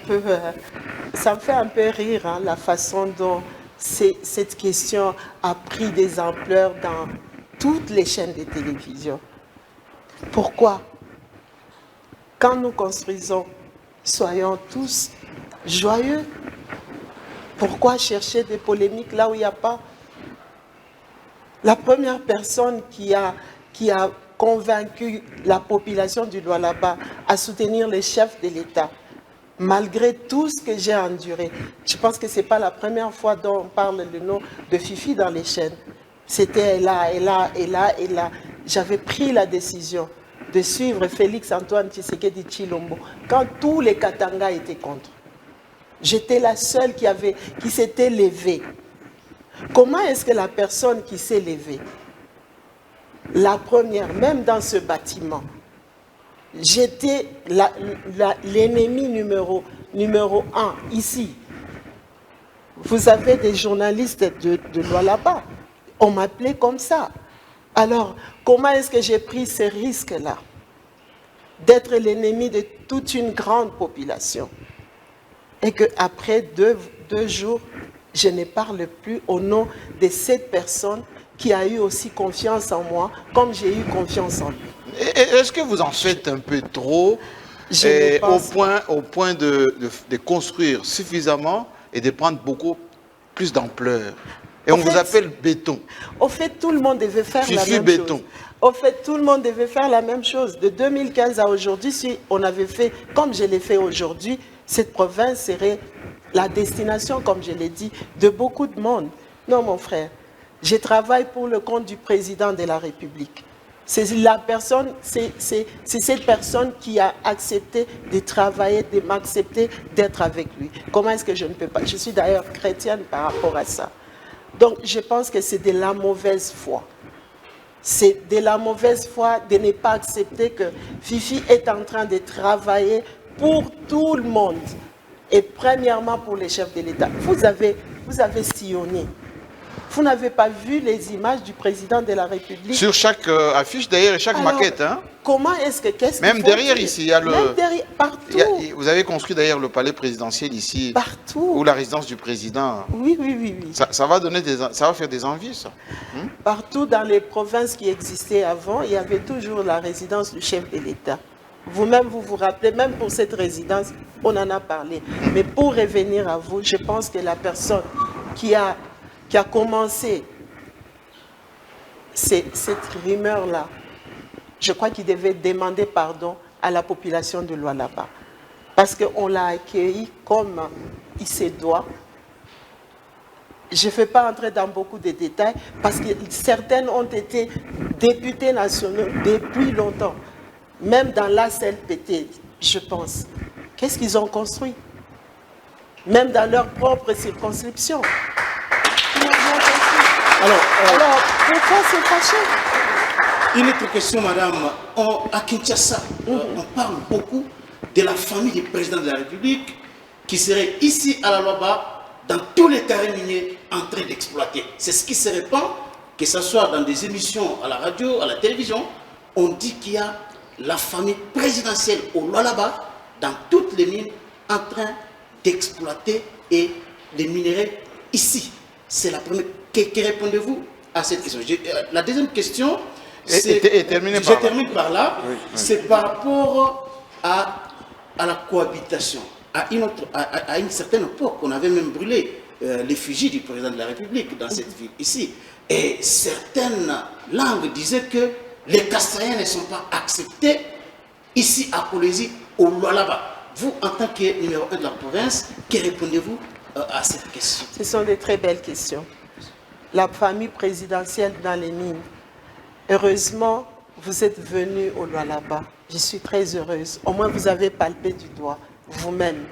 peu rire, hein, la façon dont cette question a pris des ampleurs dans toutes les chaînes de télévision. Pourquoi? Quand nous construisons, soyons tous joyeux. Pourquoi chercher des polémiques là où il n'y a pas? La première personne qui a convaincu la population du Lualaba à soutenir les chefs de l'État, malgré tout ce que j'ai enduré. Je pense que ce n'est pas la première fois dont on parle le nom de Fifi dans les chaînes. C'était là. J'avais pris la décision de suivre Félix-Antoine Tshisekedi Tshilombo quand tous les Katanga étaient contre. J'étais la seule qui s'était levée. Comment est-ce que la personne qui s'est levée, la première, même dans ce bâtiment, j'étais l'ennemi numéro 1 ici. Vous avez des journalistes de Lualaba. On m'appelait comme ça. Alors, comment est-ce que j'ai pris ce risque-là d'être l'ennemi de toute une grande population? Et qu'après deux jours, je ne parle plus au nom de cette personne qui a eu aussi confiance en moi, comme j'ai eu confiance en lui. Est-ce que vous en faites un peu trop au point de construire suffisamment et de prendre beaucoup plus d'ampleur? Et on vous appelle béton. Au fait, tout le monde devait faire la même béton. chose. Au fait, tout le monde devait faire la même chose. De 2015 à aujourd'hui, si on avait fait comme je l'ai fait aujourd'hui, cette province serait la destination, comme je l'ai dit, de beaucoup de monde. Non, mon frère, je travaille pour le compte du président de la République. C'est cette personne qui a accepté de travailler, de m'accepter, d'être avec lui. Comment est-ce que je ne peux pas? Je suis d'ailleurs chrétienne par rapport à ça. Donc, je pense que c'est de la mauvaise foi. C'est de la mauvaise foi de ne pas accepter que Fifi est en train de travailler pour tout le monde. Et premièrement pour les chefs de l'État. Vous avez sillonné. Vous n'avez pas vu les images du président de la République? Sur chaque affiche d'ailleurs et chaque maquette. Hein? Comment est-ce que... Même derrière ici, il y a le... Même derrière, partout. Vous avez construit d'ailleurs le palais présidentiel ici. Partout. Ou la résidence du président. Oui. Ça va donner ça va faire des envies, ça. Partout dans les provinces qui existaient avant, il y avait toujours la résidence du chef de l'État. Vous-même, vous vous rappelez, même pour cette résidence, on en a parlé. Mais pour revenir à vous, je pense que la personne qui a commencé cette rumeur-là, je crois qu'il devait demander pardon à la population de Lualaba. Parce qu'on l'a accueilli comme il se doit. Je ne vais pas entrer dans beaucoup de détails, parce que certaines ont été députés nationaux depuis longtemps. Même dans l'ACLPT, je pense. Qu'est-ce qu'ils ont construit? Même dans leur propre circonscription. Alors, pourquoi se fâcher? Une autre question, madame. À Kinshasa, on parle beaucoup de la famille du président de la République qui serait ici à la Lualaba, dans tous les carrés miniers, en train d'exploiter. C'est ce qui se répand, que ce soit dans des émissions à la radio, à la télévision. On dit qu'il y a la famille présidentielle au Lualaba, dans toutes les mines, en train d'exploiter et les minerais ici. C'est la première. Que répondez-vous à cette question? La deuxième question, c'est... Je termine par là. Oui. C'est par rapport à la cohabitation. À une certaine époque, on avait même brûlé l'effigie du président de la République dans cette ville ici. Et certaines langues disaient que les Castraïens ne sont pas acceptés ici à Kolwezi, au Lualaba. Vous, en tant que numéro 1 de la province, que répondez-vous à cette question? Ce sont de très belles questions. La famille présidentielle dans les mines. Heureusement, vous êtes venu au Lualaba. Je suis très heureuse. Au moins, vous avez palpé du doigt, vous-même.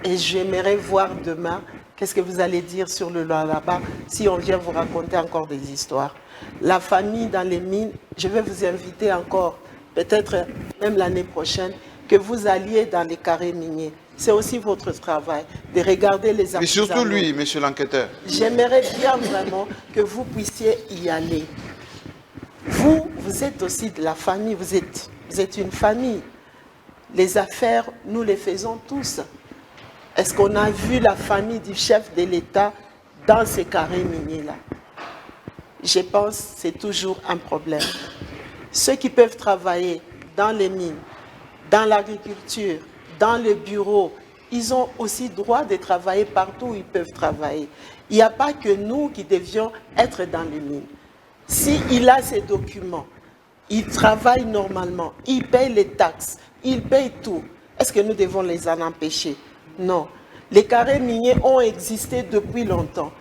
Et j'aimerais voir demain, qu'est-ce que vous allez dire sur le Lualaba, si on vient vous raconter encore des histoires. La famille dans les mines, je vais vous inviter encore, peut-être même l'année prochaine, que vous alliez dans les carrés miniers. C'est aussi votre travail, de regarder les artisans. Mais surtout lui, monsieur l'enquêteur. J'aimerais bien vraiment que vous puissiez y aller. Vous êtes aussi de la famille, vous êtes une famille. Les affaires, nous les faisons tous. Est-ce qu'on a vu la famille du chef de l'État dans ces carrés miniers-là? Je pense que c'est toujours un problème. Ceux qui peuvent travailler dans les mines, dans l'agriculture, dans le bureau, ils ont aussi droit de travailler partout où ils peuvent travailler. Il n'y a pas que nous qui devions être dans les mines. S'il a ces documents, il travaille normalement, il paye les taxes, il paye tout. Est-ce que nous devons les en empêcher? Non. Les carrés miniers ont existé depuis longtemps.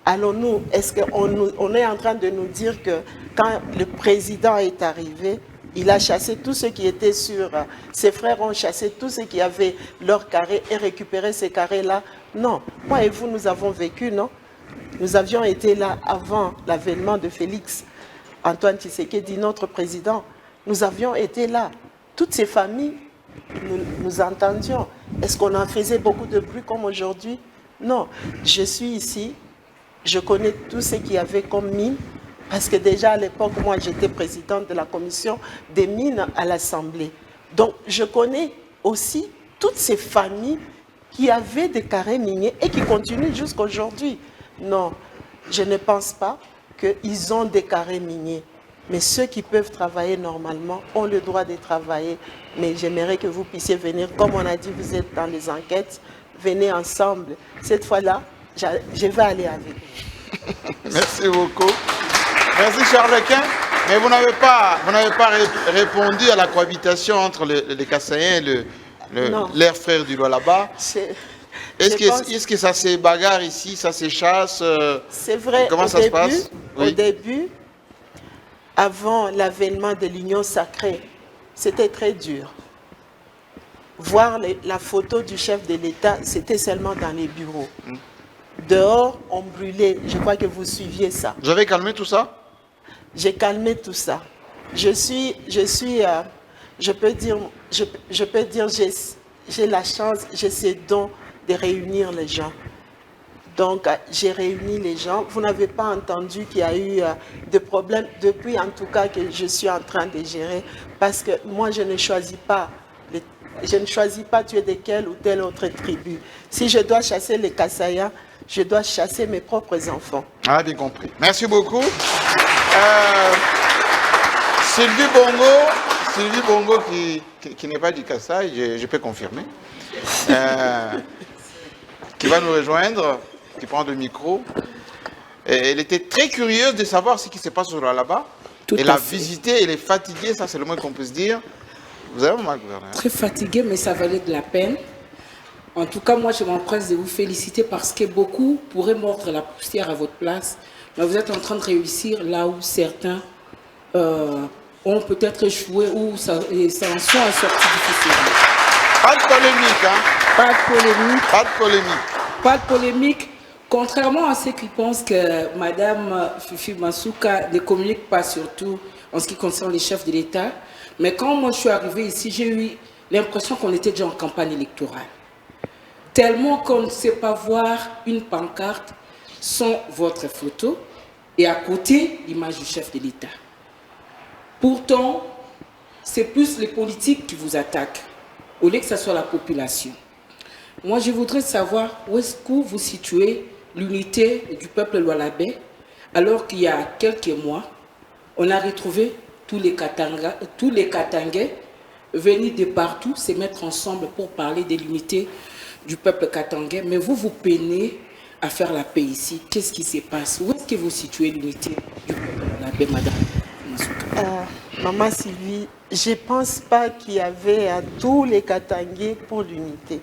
Alors nous, est-ce qu'on est en train de nous dire que quand le président est arrivé, il a chassé tous ceux qui étaient sur... Ses frères ont chassé tous ceux qui avaient leurs carrés et récupéré ces carrés-là? Non. Moi et vous, nous avons vécu, non? Nous avions été là avant l'avènement de Félix Antoine Tshisekedi, notre président. Nous avions été là. Toutes ces familles, nous entendions. Est-ce qu'on en faisait beaucoup de bruit comme aujourd'hui? Non. Je suis ici. Je connais tout ce qu'il y avait comme mine. Parce que déjà à l'époque, moi j'étais présidente de la commission des mines à l'Assemblée. Donc je connais aussi toutes ces familles qui avaient des carrés miniers et qui continuent jusqu'à aujourd'hui. Non, je ne pense pas qu'ils ont des carrés miniers. Mais ceux qui peuvent travailler normalement ont le droit de travailler. Mais j'aimerais que vous puissiez venir, comme on a dit, vous êtes dans les enquêtes, venez ensemble. Cette fois-là, je vais aller avec vous. Merci beaucoup. Merci Charles Quint. Mais vous n'avez pas répondu à la cohabitation entre les Kassaïens et leurs frères du Lualaba. Est-ce que ça se bagarre ici, ça se chasse? C'est vrai. Comment ça se passe? Au début, avant l'avènement de l'Union sacrée, c'était très dur. Voir la photo du chef de l'État, c'était seulement dans les bureaux. Dehors, on brûlait. Je crois que vous suiviez ça. Vous avez calmé tout ça? J'ai calmé tout ça. Je peux dire, j'ai la chance, j'ai ce don de réunir les gens. Donc, j'ai réuni les gens. Vous n'avez pas entendu qu'il y a eu des problèmes depuis, en tout cas, que je suis en train de gérer. Parce que moi, je ne choisis pas tuer de quelle ou telle autre tribu. Si je dois chasser les Kassaïens, je dois chasser mes propres enfants. Ah, bien compris. Merci beaucoup. Sylvie Bongo qui n'est pas du Kasaï, je peux confirmer, qui va nous rejoindre, qui prend le micro. Et elle était très curieuse de savoir ce qui se passe là-bas. Elle a visité, elle est fatiguée, ça c'est le moins qu'on puisse dire. Vous avez remarqué, gouverneur? Très fatiguée, mais ça valait de la peine. En tout cas, moi, je m'empresse de vous féliciter parce que beaucoup pourraient mordre la poussière à votre place. Mais vous êtes en train de réussir là où certains ont peut-être échoué ou ça en sont sortis difficilement. Pas de polémique, hein? Pas de polémique. Pas de polémique. Pas de polémique. Contrairement à ceux qui pensent que Mme Fifi Mansouka ne communique pas surtout en ce qui concerne les chefs de l'État. Mais quand moi je suis arrivée ici, j'ai eu l'impression qu'on était déjà en campagne électorale. Tellement qu'on ne sait pas voir une pancarte sans votre photo et à côté l'image du chef de l'État. Pourtant, c'est plus les politiques qui vous attaquent, au lieu que ce soit la population. Moi, je voudrais savoir où est-ce que vous situez l'unité du peuple lualabais, alors qu'il y a quelques mois, on a retrouvé tous les Katangais venus de partout se mettre ensemble pour parler de l'unité du peuple katangais. Mais vous peinez à faire la paix ici. Qu'est-ce qui se passe? Où est-ce que vous situez l'unité du peuple lualabais, madame Mansouka? Maman Sylvie, je ne pense pas qu'il y avait tous les Katangais pour l'unité.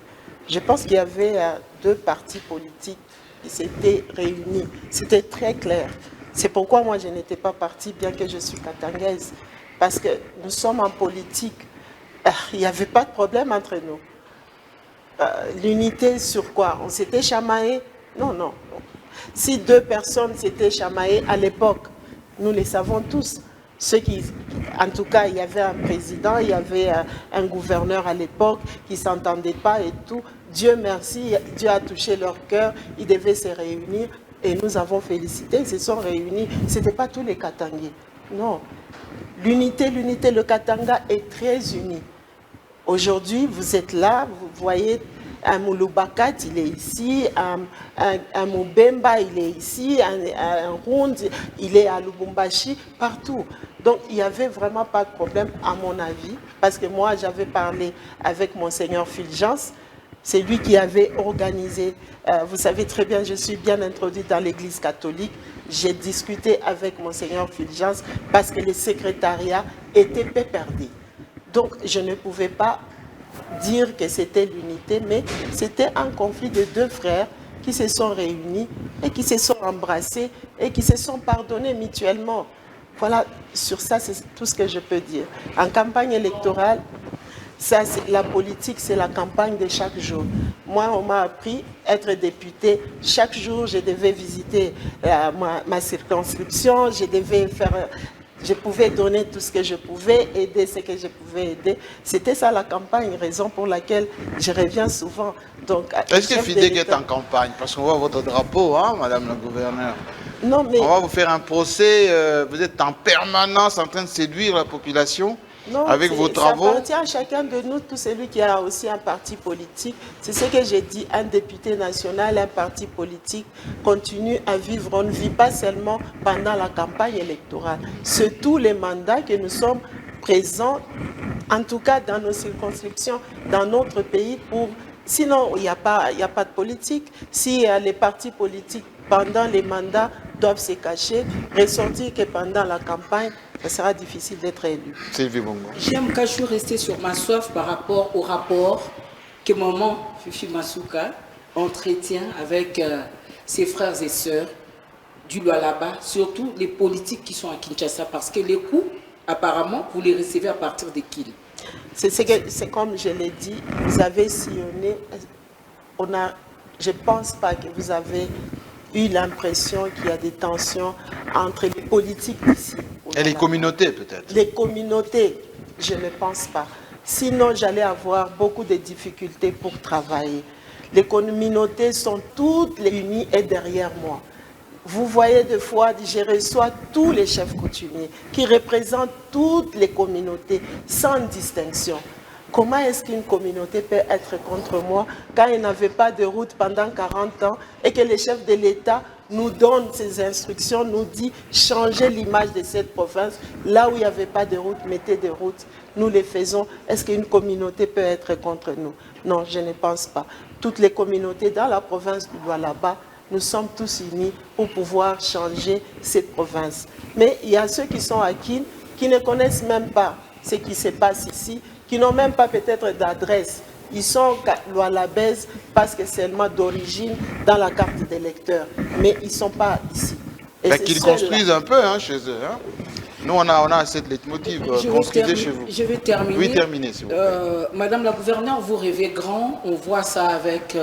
Je pense qu'il y avait deux partis politiques qui s'étaient réunis. C'était très clair. C'est pourquoi moi je n'étais pas partie, bien que je suis katangaise. Parce que nous sommes en politique. Il n'y avait pas de problème entre nous. L'unité sur quoi? On s'était chamaillé? Non. Si deux personnes s'étaient chamaillées à l'époque, nous les savons tous. En tout cas, il y avait un président, il y avait un gouverneur à l'époque qui ne s'entendait pas et tout. Dieu merci, Dieu a touché leur cœur, ils devaient se réunir et nous avons félicité, ils se sont réunis. Ce n'était pas tous les Katangais, non. L'unité, le Katanga est très uni. Aujourd'hui, vous êtes là, vous voyez, un Mouloubakat, il est ici, un Moubemba, il est ici, un Round, il est à Lubumbashi, partout. Donc, il n'y avait vraiment pas de problème, à mon avis, parce que moi, j'avais parlé avec Monseigneur Fulgence, c'est lui qui avait organisé, vous savez très bien, je suis bien introduite dans l'église catholique, j'ai discuté avec Monseigneur Fulgence parce que le secrétariat était péperdé. Donc, je ne pouvais pas dire que c'était l'unité, mais c'était un conflit de deux frères qui se sont réunis et qui se sont embrassés et qui se sont pardonnés mutuellement. Voilà, sur ça, c'est tout ce que je peux dire. En campagne électorale, ça, la politique, c'est la campagne de chaque jour. Moi, on m'a appris à être député. Chaque jour, je devais visiter ma circonscription, je pouvais donner tout ce que je pouvais, aider ce que je pouvais aider. C'était ça la campagne, raison pour laquelle je reviens souvent. Est-ce que Fideg est en campagne? Parce qu'on voit votre drapeau, hein, madame la gouverneure. Non, mais... On va vous faire un procès, vous êtes en permanence en train de séduire la population. Non, avec vos travaux. Ça appartient à chacun de nous, tout celui qui a aussi un parti politique. C'est ce que j'ai dit, un député national, un parti politique continue à vivre. On ne vit pas seulement pendant la campagne électorale. C'est tous les mandats que nous sommes présents, en tout cas dans nos circonscriptions, dans notre pays. Sinon, il n'y a pas de politique. Si les partis politiques pendant les mandats doivent se cacher, ressentir que pendant la campagne, ça sera difficile d'être élu. Sylvie Bongo. J'aime quand je suis restée sur ma soif par rapport au rapport que maman Fifi Masuka entretient avec ses frères et sœurs du Lualaba, surtout les politiques qui sont à Kinshasa, parce que les coûts, apparemment, vous les recevez à partir de qui? C'est comme je l'ai dit, vous avez sillonné, je ne pense pas que vous avez eu l'impression qu'il y a des tensions entre les politiques d'ici. Et les communautés peut-être? Les communautés, je ne pense pas. Sinon, j'allais avoir beaucoup de difficultés pour travailler. Les communautés sont toutes unies et derrière moi. Vous voyez des fois, je reçois tous les chefs coutumiers qui représentent toutes les communautés sans distinction. Comment est-ce qu'une communauté peut être contre moi quand il n'avait pas de route pendant 40 ans et que les chefs de l'État nous donnent ces instructions, nous dit changez l'image de cette province, là où il n'y avait pas de route, mettez des routes, nous les faisons. Est-ce qu'une communauté peut être contre nous? Non, je ne pense pas. Toutes les communautés dans la province du Lualaba, nous sommes tous unis pour pouvoir changer cette province. Mais il y a ceux qui sont à Kin, qui ne connaissent même pas ce qui se passe ici, qui n'ont même pas peut-être d'adresse. Ils sont Lualabaises parce que c'est seulement d'origine dans la carte d'électeur. Mais ils ne sont pas ici. Mais qu'ils construisent un peu chez eux. Hein. Nous, on a assez de leitmotiv. Construisez chez vous. Je vais terminer. Oui, terminez, s'il vous plaît. Madame la gouverneure, vous rêvez grand. On voit ça avec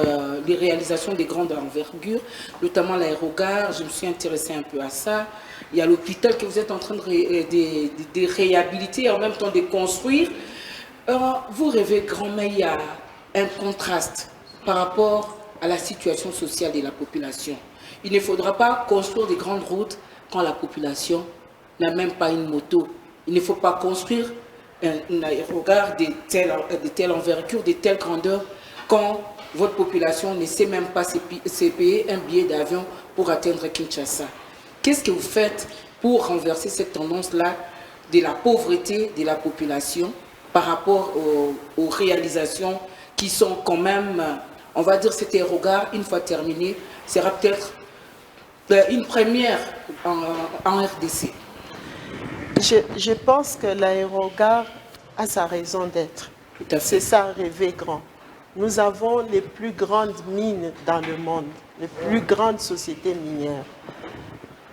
les réalisations des grandes envergures, notamment l'aérogare. Je me suis intéressée un peu à ça. Il y a l'hôpital que vous êtes en train de réhabiliter et en même temps de construire. Vous rêvez grand, mais il y a un contraste par rapport à la situation sociale de la population. Il ne faudra pas construire des grandes routes quand la population n'a même pas une moto. Il ne faut pas construire un aérogare de telle envergure, de telle grandeur, quand votre population ne sait même pas se payer un billet d'avion pour atteindre Kinshasa. Qu'est-ce que vous faites pour renverser cette tendance-là de la pauvreté de la population par rapport aux réalisations qui sont quand même, on va dire, cet aérogare, une fois terminé, sera peut-être une première en RDC. Je pense que l'aérogare a sa raison d'être. C'est ça, rêver grand. Nous avons les plus grandes mines dans le monde, les plus grandes sociétés minières.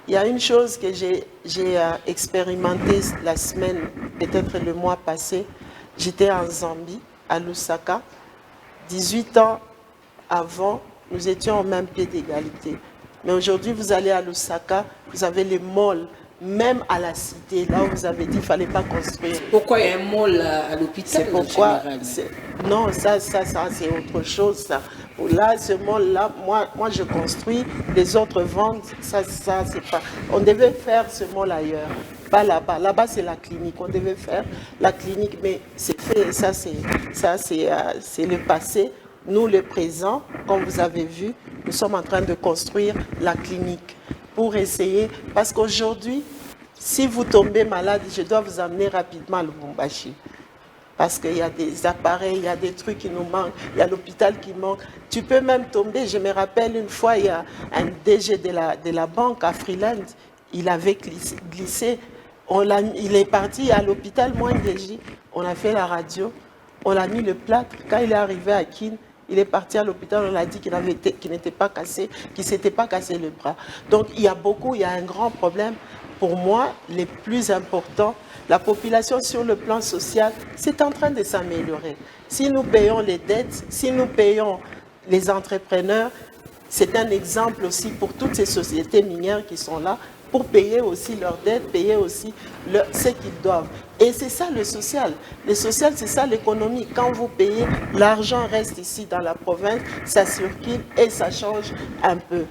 Il y a une chose que j'ai expérimentée la semaine, peut-être le mois passé. J'étais en Zambie, à Lusaka. 18 ans avant, nous étions au même pied d'égalité. Mais aujourd'hui, vous allez à Lusaka, vous avez les malls, même à la cité, là où vous avez dit qu'il ne fallait pas construire. Pourquoi il y a un mall à l'hôpital? C'est pourquoi. Non, ça c'est autre chose. Ça. Là, ce mall-là, moi je construis, les autres vendent. Ça c'est pas. On devait faire ce mall ailleurs, pas là-bas. Là-bas, c'est la clinique. On devait faire la clinique, mais c'est fait. Ça c'est le passé. Nous, le présent, comme vous avez vu, nous sommes en train de construire la clinique pour essayer. Parce qu'aujourd'hui, si vous tombez malade, je dois vous amener rapidement à Lubumbashi. Parce qu'il y a des appareils, il y a des trucs qui nous manquent, il y a l'hôpital qui manque. Tu peux même tomber. Je me rappelle une fois, il y a un DG de la banque à Freeland, il avait glissé. Il est parti à l'hôpital, moi, on a fait la radio, on a mis le plâtre. Quand il est arrivé à Kin, il est parti à l'hôpital, on a dit qu'il n'était pas cassé, qu'il ne s'était pas cassé le bras. Donc il y a un grand problème. Pour moi, les plus importants, la population sur le plan social, c'est en train de s'améliorer. Si nous payons les dettes, si nous payons les entrepreneurs, c'est un exemple aussi pour toutes ces sociétés minières qui sont là, pour payer aussi leurs dettes, payer aussi ce qu'ils doivent. Et c'est ça le social. Le social, c'est ça l'économie. Quand vous payez, l'argent reste ici dans la province, ça circule et ça change un peu.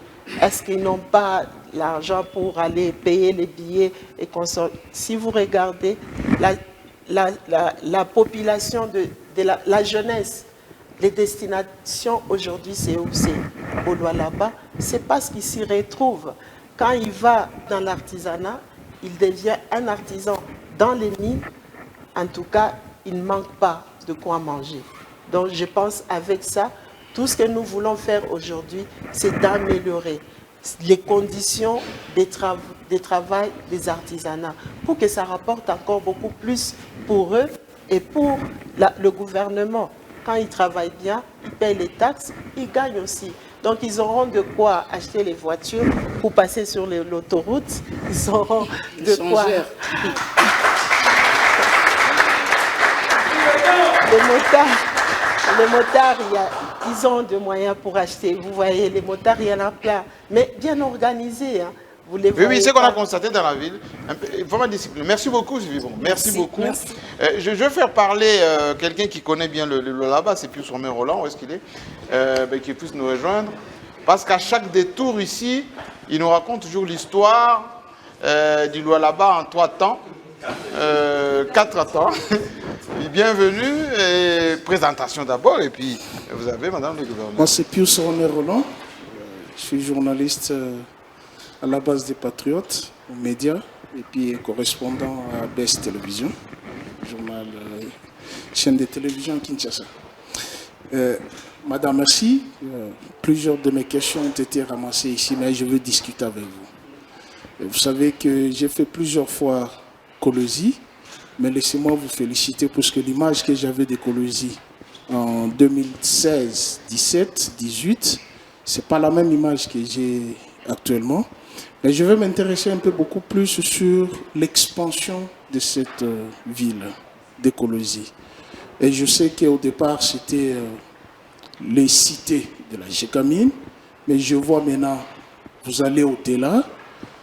Est-ce qu'ils n'ont pas l'argent pour aller payer les billets et consommer? Si vous regardez la population de la jeunesse, les destinations aujourd'hui, c'est où? C'est au Lualaba. C'est parce qu'ils s'y retrouvent. Quand il va dans l'artisanat, il devient un artisan. Dans les mines, en tout cas, il ne manque pas de quoi manger. Donc je pense avec ça, tout ce que nous voulons faire aujourd'hui, c'est d'améliorer. les conditions des travail des artisanats, pour que ça rapporte encore beaucoup plus pour eux et pour le gouvernement. Quand ils travaillent bien, ils payent les taxes, ils gagnent aussi. Donc ils auront de quoi acheter les voitures pour passer sur l'autoroute. Ils auront de quoi... Les motards, ils ont des moyens pour acheter. Vous voyez, les motards, il y en a plein. Mais bien organisés. Hein. Vous les voyez. Oui, c'est qu'on a constaté dans la ville. Vraiment discipline. Merci beaucoup, Sylvie. Merci beaucoup. Merci. Je vais faire parler quelqu'un qui connaît bien le là-bas, c'est plus Romain Roland, où est-ce qu'il est, qui puisse nous rejoindre. Parce qu'à chaque détour ici, il nous raconte toujours l'histoire du là-bas en 3 temps, 4 temps. Bienvenue, et présentation d'abord, et puis vous avez Madame le gouverneur. Moi c'est Pius Romain Roland, je suis journaliste à la base des Patriotes, aux médias, et puis correspondant à BES Télévision, journal, chaîne de télévision à Kinshasa. Madame, merci. Plusieurs de mes questions ont été ramassées ici, mais je veux discuter avec vous. Vous savez que j'ai fait plusieurs fois Colosi, mais laissez-moi vous féliciter parce que l'image que j'avais de Colosi en 2016, 17, 18, c'est pas la même image que j'ai actuellement. Mais je vais m'intéresser un peu beaucoup plus sur l'expansion de cette ville de Colosi. Et je sais qu'au départ, c'était les cités de la Gécamine, mais je vois maintenant, vous allez au-delà,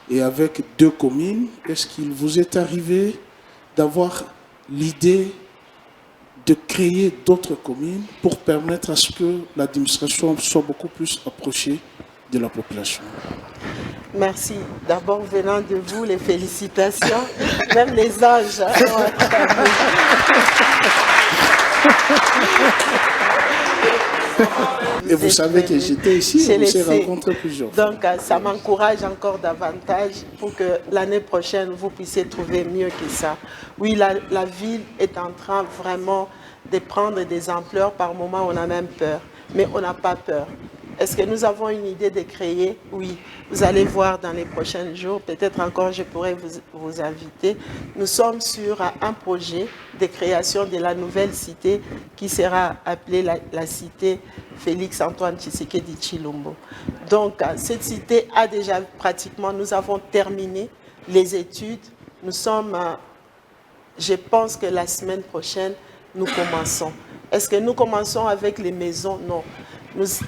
et avec 2 communes, est-ce qu'il vous est arrivé d'avoir l'idée de créer d'autres communes pour permettre à ce que l'administration soit beaucoup plus approchée de la population? Merci. D'abord, venant de vous, les félicitations. Même les anges. Et vous savez que j'étais ici, on s'est rencontrés plusieurs fois. Donc, ça m'encourage encore davantage pour que l'année prochaine, vous puissiez trouver mieux que ça. Oui, la ville est en train vraiment de prendre des ampleurs. Par moments, on a même peur. Mais on n'a pas peur. Est-ce que nous avons une idée de créer? Oui. Vous allez voir dans les prochains jours, peut-être encore je pourrais vous inviter. Nous sommes sur un projet de création de la nouvelle cité qui sera appelée la cité Félix-Antoine Tshisekedi Tshilombo. Donc, cette cité a déjà pratiquement, nous avons terminé les études. Nous sommes, je pense que la semaine prochaine, nous commençons. Est-ce que nous commençons avec les maisons? Non.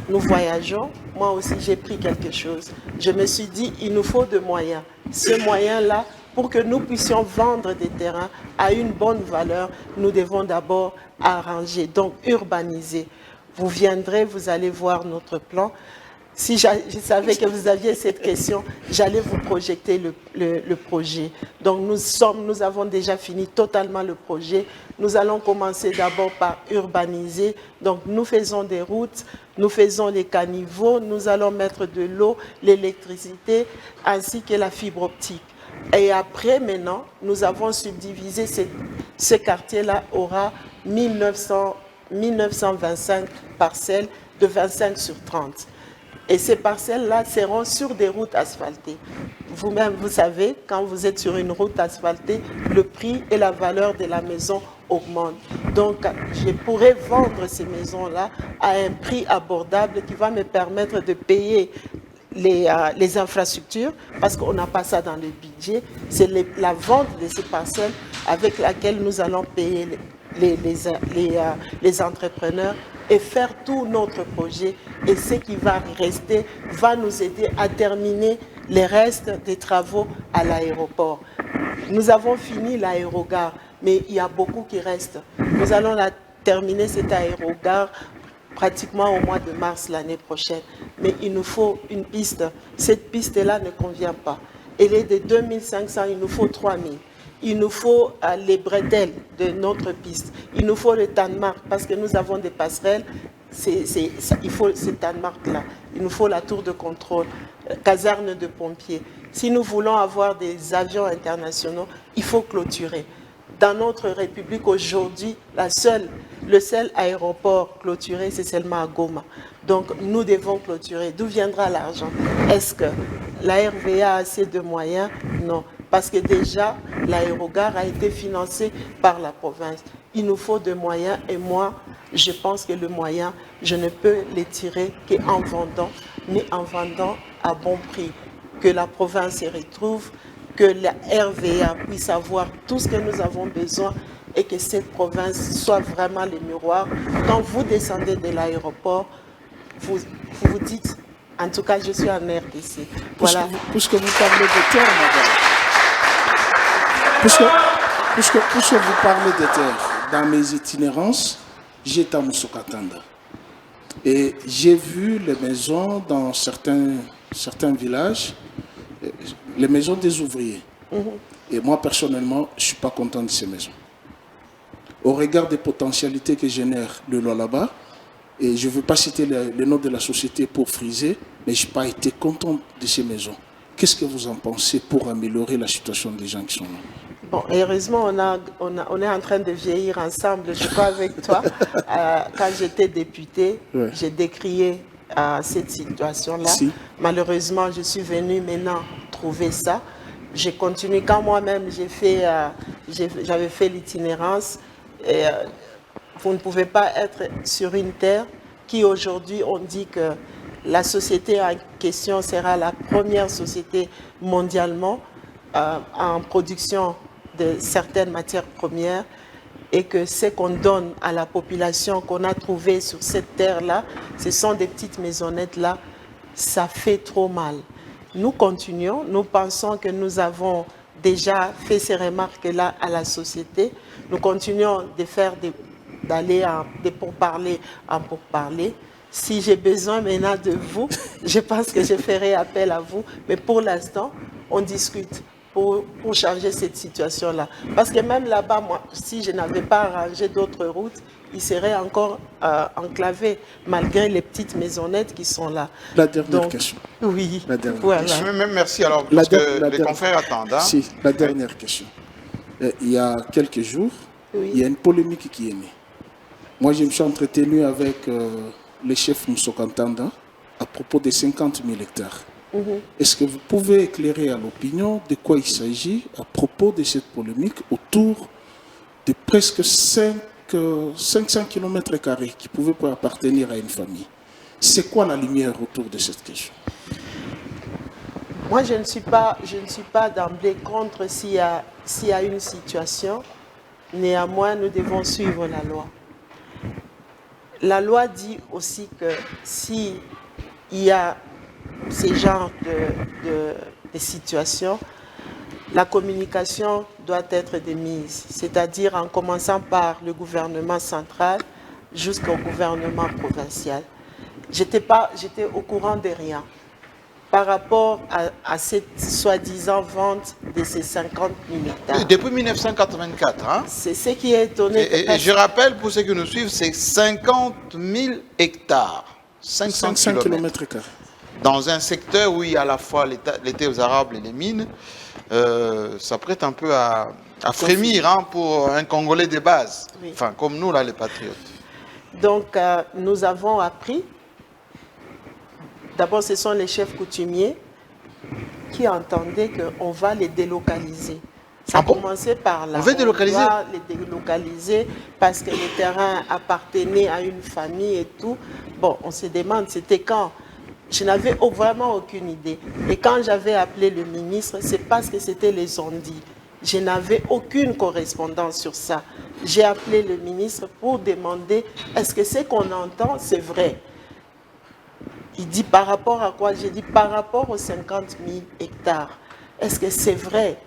Nous voyageons. Moi aussi, j'ai pris quelque chose. Je me suis dit, il nous faut de moyens. Ce moyen-là, pour que nous puissions vendre des terrains à une bonne valeur, nous devons d'abord arranger, donc urbaniser. Vous viendrez, vous allez voir notre plan. Si je savais que vous aviez cette question, j'allais vous projeter le projet. Donc nous avons déjà fini totalement le projet. Nous allons commencer d'abord par urbaniser. Donc nous faisons des routes, nous faisons les caniveaux, nous allons mettre de l'eau, l'électricité, ainsi que la fibre optique. Et après, maintenant, nous avons subdivisé ce quartier-là aura 1925 parcelles de 25 sur 30. Et ces parcelles-là seront sur des routes asphaltées. Vous-même, vous savez, quand vous êtes sur une route asphaltée, le prix et la valeur de la maison augmentent. Donc, je pourrais vendre ces maisons-là à un prix abordable qui va me permettre de payer les infrastructures, parce qu'on n'a pas ça dans le budget. C'est la vente de ces parcelles avec laquelle nous allons payer les entrepreneurs et faire tout notre projet. Et ce qui va rester va nous aider à terminer les restes des travaux à l'aéroport. Nous avons fini l'aérogare, mais il y a beaucoup qui reste. Nous allons terminer cet aérogare pratiquement au mois de mars l'année prochaine. Mais il nous faut une piste. Cette piste-là ne convient pas. Elle est de 2500, il nous faut 3000. Il nous faut les bretelles de notre piste. Il nous faut le Danemark parce que nous avons des passerelles. Il faut ce Danemark-là. Il nous faut la tour de contrôle, caserne de pompiers. Si nous voulons avoir des avions internationaux, il faut clôturer. Dans notre République aujourd'hui, le seul aéroport clôturé, c'est seulement à Goma. Donc, nous devons clôturer. D'où viendra l'argent? Est-ce que la RVA a assez de moyens? Non. Parce que déjà, l'aérogare a été financé par la province. Il nous faut des moyens et moi, je pense que le moyen, je ne peux les tirer qu'en vendant, mais en vendant à bon prix. Que la province se retrouve, que la RVA puisse avoir tout ce que nous avons besoin et que cette province soit vraiment le miroir. Quand vous descendez de l'aéroport, vous vous dites, en tout cas, je suis en RDC. Voilà. Puisque vous parlez de terre, madame. Puisque vous parlez de terre, dans mes itinérances, j'étais à Moussokatanda. Et j'ai vu les maisons dans certains villages, les maisons des ouvriers. Et moi, personnellement, je ne suis pas content de ces maisons. Au regard des potentialités que génère le loi là-bas, et je ne veux pas citer le nom de la société pour friser, mais je n'ai pas été content de ces maisons. Qu'est-ce que vous en pensez pour améliorer la situation des gens qui sont là? Bon, heureusement, on est en train de vieillir ensemble, je crois, avec toi. Quand j'étais députée, ouais, j'ai décrié cette situation-là. Si. Malheureusement, je suis venue maintenant trouver ça. J'ai continué, quand moi-même j'avais fait l'itinérance. Vous ne pouvez pas être sur une terre qui aujourd'hui, on dit que la société en question sera la première société mondialement en production de certaines matières premières et que ce qu'on donne à la population qu'on a trouvé sur cette terre-là, ce sont des petites maisonnettes-là, ça fait trop mal. Nous continuons, nous pensons que nous avons déjà fait ces remarques-là à la société. Nous continuons de faire d'aller de pourparlers en pourparlers. Si j'ai besoin maintenant de vous, je pense que je ferai appel à vous. Mais pour l'instant, on discute pour changer cette situation-là. Parce que même là-bas, moi, si je n'avais pas arrangé d'autres routes, ils seraient encore enclavés, malgré les petites maisonnettes qui sont là. La dernière question. Oui, la dernière voilà. question. Merci. Alors, parce que les confrères attendent. Hein? Si, la dernière question. Il y a quelques jours, oui, il y a une polémique qui est née. Moi, je me suis entretenu avec le chef Moussokatanda à propos des 50 000 hectares. Est-ce que vous pouvez éclairer à l'opinion de quoi il s'agit à propos de cette polémique autour de presque 500 km² qui pouvaient appartenir à une famille? C'est quoi la lumière autour de cette question? Moi, je ne suis pas d'emblée contre s'il y a une situation. Néanmoins, nous devons suivre la loi. La loi dit aussi que s'il y a ces genres de situations, la communication doit être démise, c'est-à-dire en commençant par le gouvernement central jusqu'au gouvernement provincial. J'étais au courant de rien par rapport à cette soi-disant vente de ces 50 000 hectares. Depuis 1984, hein? C'est ce qui est étonné. Et je rappelle, pour ceux qui nous suivent, c'est 50 000 hectares, 500 km². Dans un secteur où il y a à la fois les terres arables et les mines, ça prête un peu à frémir, hein, pour un Congolais de base, oui, enfin comme nous, là, les patriotes. Donc, nous avons appris, d'abord ce sont les chefs coutumiers qui entendaient qu'on va les délocaliser. Ça a commencé par là. On va délocaliser? On va les délocaliser parce que les terrains appartenaient à une famille et tout. Bon, on se demande, c'était quand? Je n'avais vraiment aucune idée. Et quand j'avais appelé le ministre, c'est parce que c'était les ondits. Je n'avais aucune correspondance sur ça. J'ai appelé le ministre pour demander, est-ce que ce qu'on entend, c'est vrai? Il dit par rapport à quoi? J'ai dit par rapport aux 50 000 hectares. Est-ce que c'est vrai?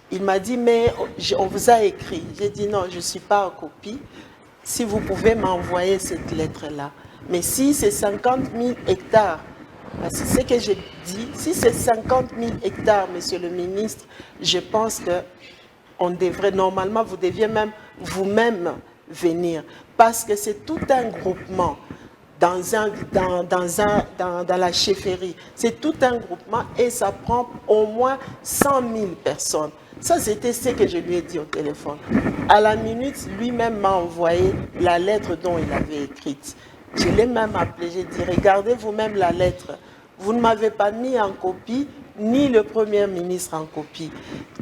Il m'a dit, mais on vous a écrit. J'ai dit non, je ne suis pas en copie. Si vous pouvez m'envoyer cette lettre-là. Mais si c'est 50 000 hectares, c'est ce que j'ai dit. Si c'est 50 000 hectares, monsieur le ministre, je pense que on devrait, normalement, vous deviez même vous-même venir. Parce que c'est tout un groupement dans la chefferie. C'est tout un groupement et ça prend au moins 100 000 personnes. Ça, c'était ce que je lui ai dit au téléphone. À la minute, lui-même m'a envoyé la lettre dont il avait écrite. Je l'ai même appelé, j'ai dit, regardez vous-même la lettre. Vous ne m'avez pas mis en copie, ni le Premier ministre en copie.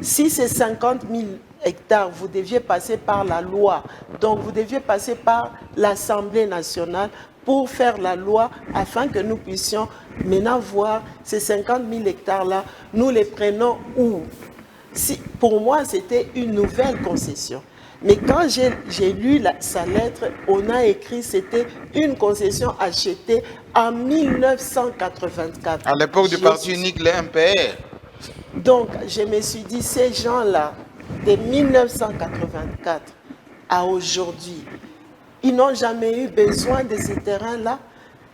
Si c'est 50 000 hectares, vous deviez passer par la loi. Donc vous deviez passer par l'Assemblée nationale pour faire la loi afin que nous puissions maintenant voir ces 50 000 hectares-là, nous les prenons où? Pour moi, c'était une nouvelle concession. Mais quand j'ai lu sa lettre, on a écrit que c'était une concession achetée en 1984. À l'époque du parti unique, les MPR. Donc, je me suis dit, ces gens-là, de 1984 à aujourd'hui, ils n'ont jamais eu besoin de ces terrains-là.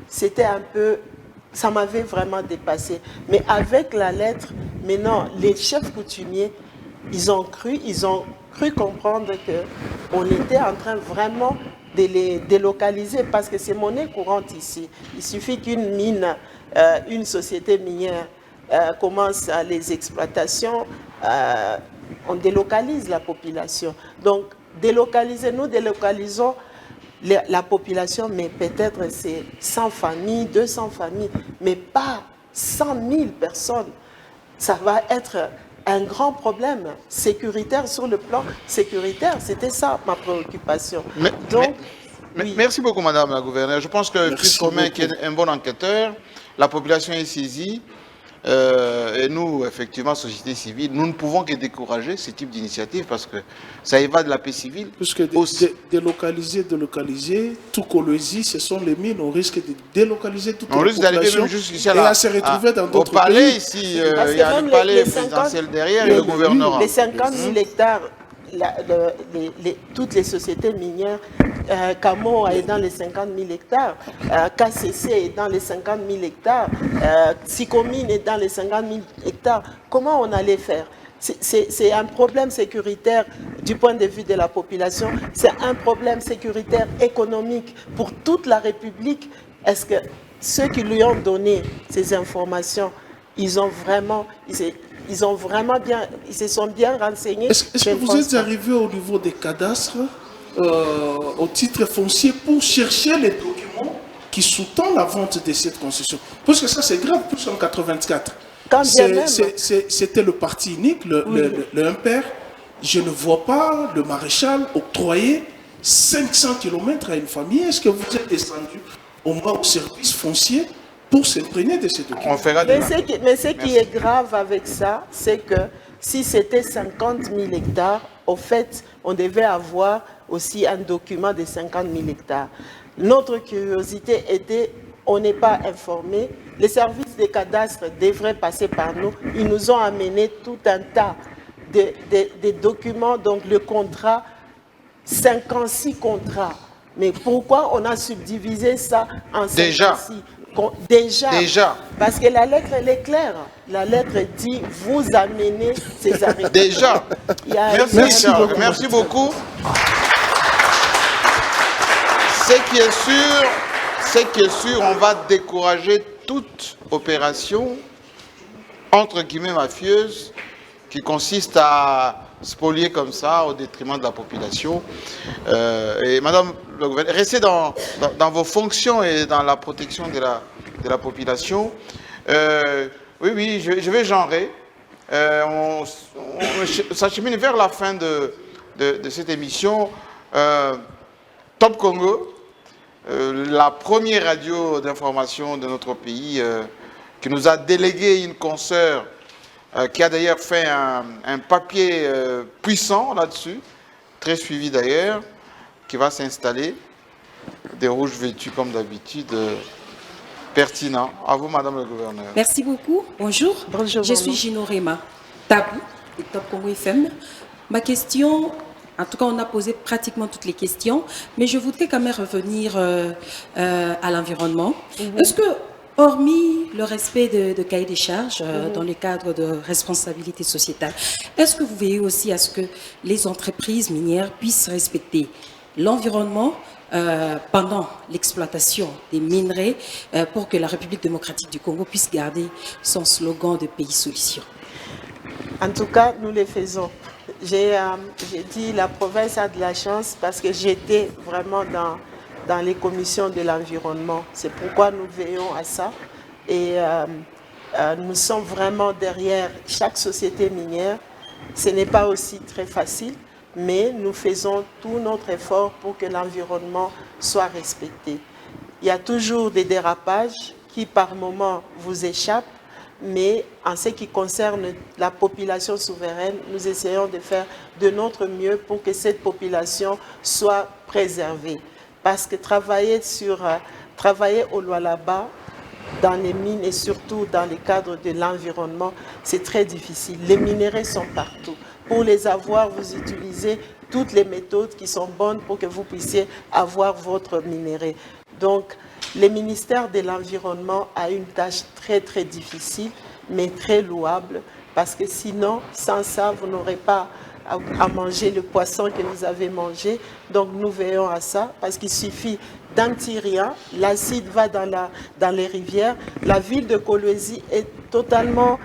C'était un peu... Ça m'avait vraiment dépassé. Mais avec la lettre, maintenant, les chefs coutumiers, ils ont cru comprendre qu'on était en train vraiment de les délocaliser parce que c'est monnaie courante ici. Il suffit qu'une mine, une société minière commence à les exploitations, on délocalise la population. Donc, nous délocalisons la population, mais peut-être c'est 100 familles, 200 familles, mais pas 100 000 personnes. Ça va être un grand problème sécuritaire sur le plan sécuritaire. C'était ça ma préoccupation. Oui. Merci beaucoup, Madame la Gouverneure. Je pense que Chris Romain, qui est un bon enquêteur, la population est saisie. Et nous, effectivement, société civile, nous ne pouvons que décourager ce type d'initiative parce que ça évade la paix civile. Parce que délocaliser, tout Colosie, ce sont les mines, on risque de délocaliser toute la population. On risque d'arriver même jusqu'ici à se retrouver dans d'autres pays. Au palais, ici, il y a le palais présidentiel derrière et le gouvernement. Les 50 000 hectares, toutes les sociétés minières, Camo est dans les 50 000 hectares, KCC est dans les 50 000 hectares, Sicomine est dans les 50 000 hectares. Comment on allait faire? C'est un problème sécuritaire du point de vue de la population, c'est un problème sécuritaire économique pour toute la République. Est-ce que ceux qui lui ont donné ces informations, ils se sont bien renseignés? Est-ce que vous êtes arrivé au niveau des cadastres, au titre foncier, pour chercher les documents qui sous-tendent la vente de cette concession? Parce que ça, c'est grave, plus en 84. C'était le parti unique, le MPR. Je ne vois pas le maréchal octroyer 500 km à une famille. Est-ce que vous êtes descendu au moins au service foncier pour s'imprégner de ces documents? Mais ce qui est grave avec ça, c'est que si c'était 50 000 hectares, au fait, on devait avoir aussi un document de 50 000 hectares. Notre curiosité était, on n'est pas informé. Les services des cadastres devraient passer par nous. Ils nous ont amené tout un tas de documents, donc le contrat, 56 contrats. Mais pourquoi on a subdivisé ça en 56? Déjà. Parce que la lettre, elle est claire. La lettre dit, vous amenez ces arrêtés. Déjà. Merci beaucoup. Ce qui est sûr, on va décourager toute opération, entre guillemets, mafieuse, qui consiste à spolier comme ça au détriment de la population. Et Madame le gouverneur, restez dans vos fonctions et dans la protection de la population. Oui, je vais genrer. On s'achemine vers la fin de cette émission. Top Congo, la première radio d'information de notre pays, qui nous a délégué une consoeur, qui a d'ailleurs fait un papier puissant là-dessus, très suivi d'ailleurs, qui va s'installer, des rouges vêtus comme d'habitude, pertinent. À vous, Madame le Gouverneur. Merci beaucoup. Bonjour. Je suis Gino Rema, Tabou, de Top Congo FM. Ma question, en tout cas, on a posé pratiquement toutes les questions, mais je voudrais quand même revenir à l'environnement. Est-ce que, hormis le respect de cahier des charges dans le cadre de responsabilité sociétale, est-ce que vous veillez aussi à ce que les entreprises minières puissent respecter l'environnement pendant l'exploitation des minerais pour que la République démocratique du Congo puisse garder son slogan de pays solution? En tout cas, nous les faisons. J'ai dit la province a de la chance parce que j'étais vraiment dans les commissions de l'environnement. C'est pourquoi nous veillons à ça. Et nous sommes vraiment derrière chaque société minière. Ce n'est pas aussi très facile, mais nous faisons tout notre effort pour que l'environnement soit respecté. Il y a toujours des dérapages qui par moments vous échappent, mais en ce qui concerne la population souveraine, nous essayons de faire de notre mieux pour que cette population soit préservée. Parce que travailler au Lualaba, dans les mines et surtout dans le cadre de l'environnement, c'est très difficile. Les minerais sont partout. Pour les avoir, vous utilisez toutes les méthodes qui sont bonnes pour que vous puissiez avoir votre minerai. Donc, le ministère de l'Environnement a une tâche très très difficile, mais très louable, parce que sinon, sans ça, vous n'aurez pas à manger le poisson que vous avez mangé. Donc nous veillons à ça, parce qu'il suffit d'un petit rien, l'acide va dans les rivières. La ville de Kolwezi est totalement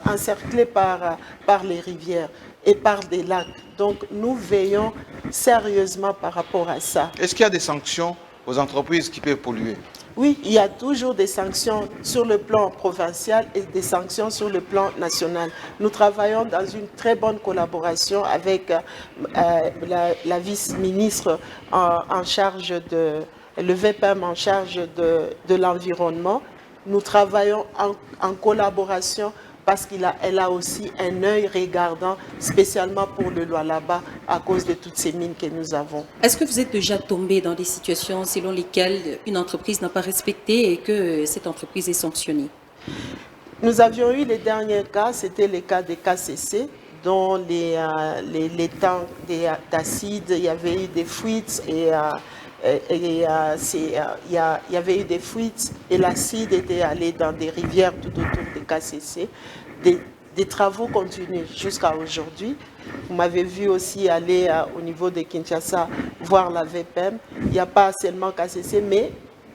encerclée par les rivières et par des lacs. Donc nous veillons sérieusement par rapport à ça. Est-ce qu'il y a des sanctions aux entreprises qui peuvent polluer? Oui, il y a toujours des sanctions sur le plan provincial et des sanctions sur le plan national. Nous travaillons dans une très bonne collaboration avec la vice-ministre en charge le VPM en charge de l'environnement. Nous travaillons en collaboration parce qu'elle a aussi un œil regardant, spécialement pour le Lualaba, à cause de toutes ces mines que nous avons. Est-ce que vous êtes déjà tombé dans des situations selon lesquelles une entreprise n'a pas respecté et que cette entreprise est sanctionnée? Nous avions eu les derniers cas, c'était le cas des KCC, dont les tanks d'acide, il y avait eu des fuites et il y avait eu des fuites et l'acide était allé dans des rivières tout autour des KCC. Des travaux continuent jusqu'à aujourd'hui. Vous m'avez vu aussi aller au niveau de Kinshasa voir la VPM. Il n'y a pas seulement KCC, mais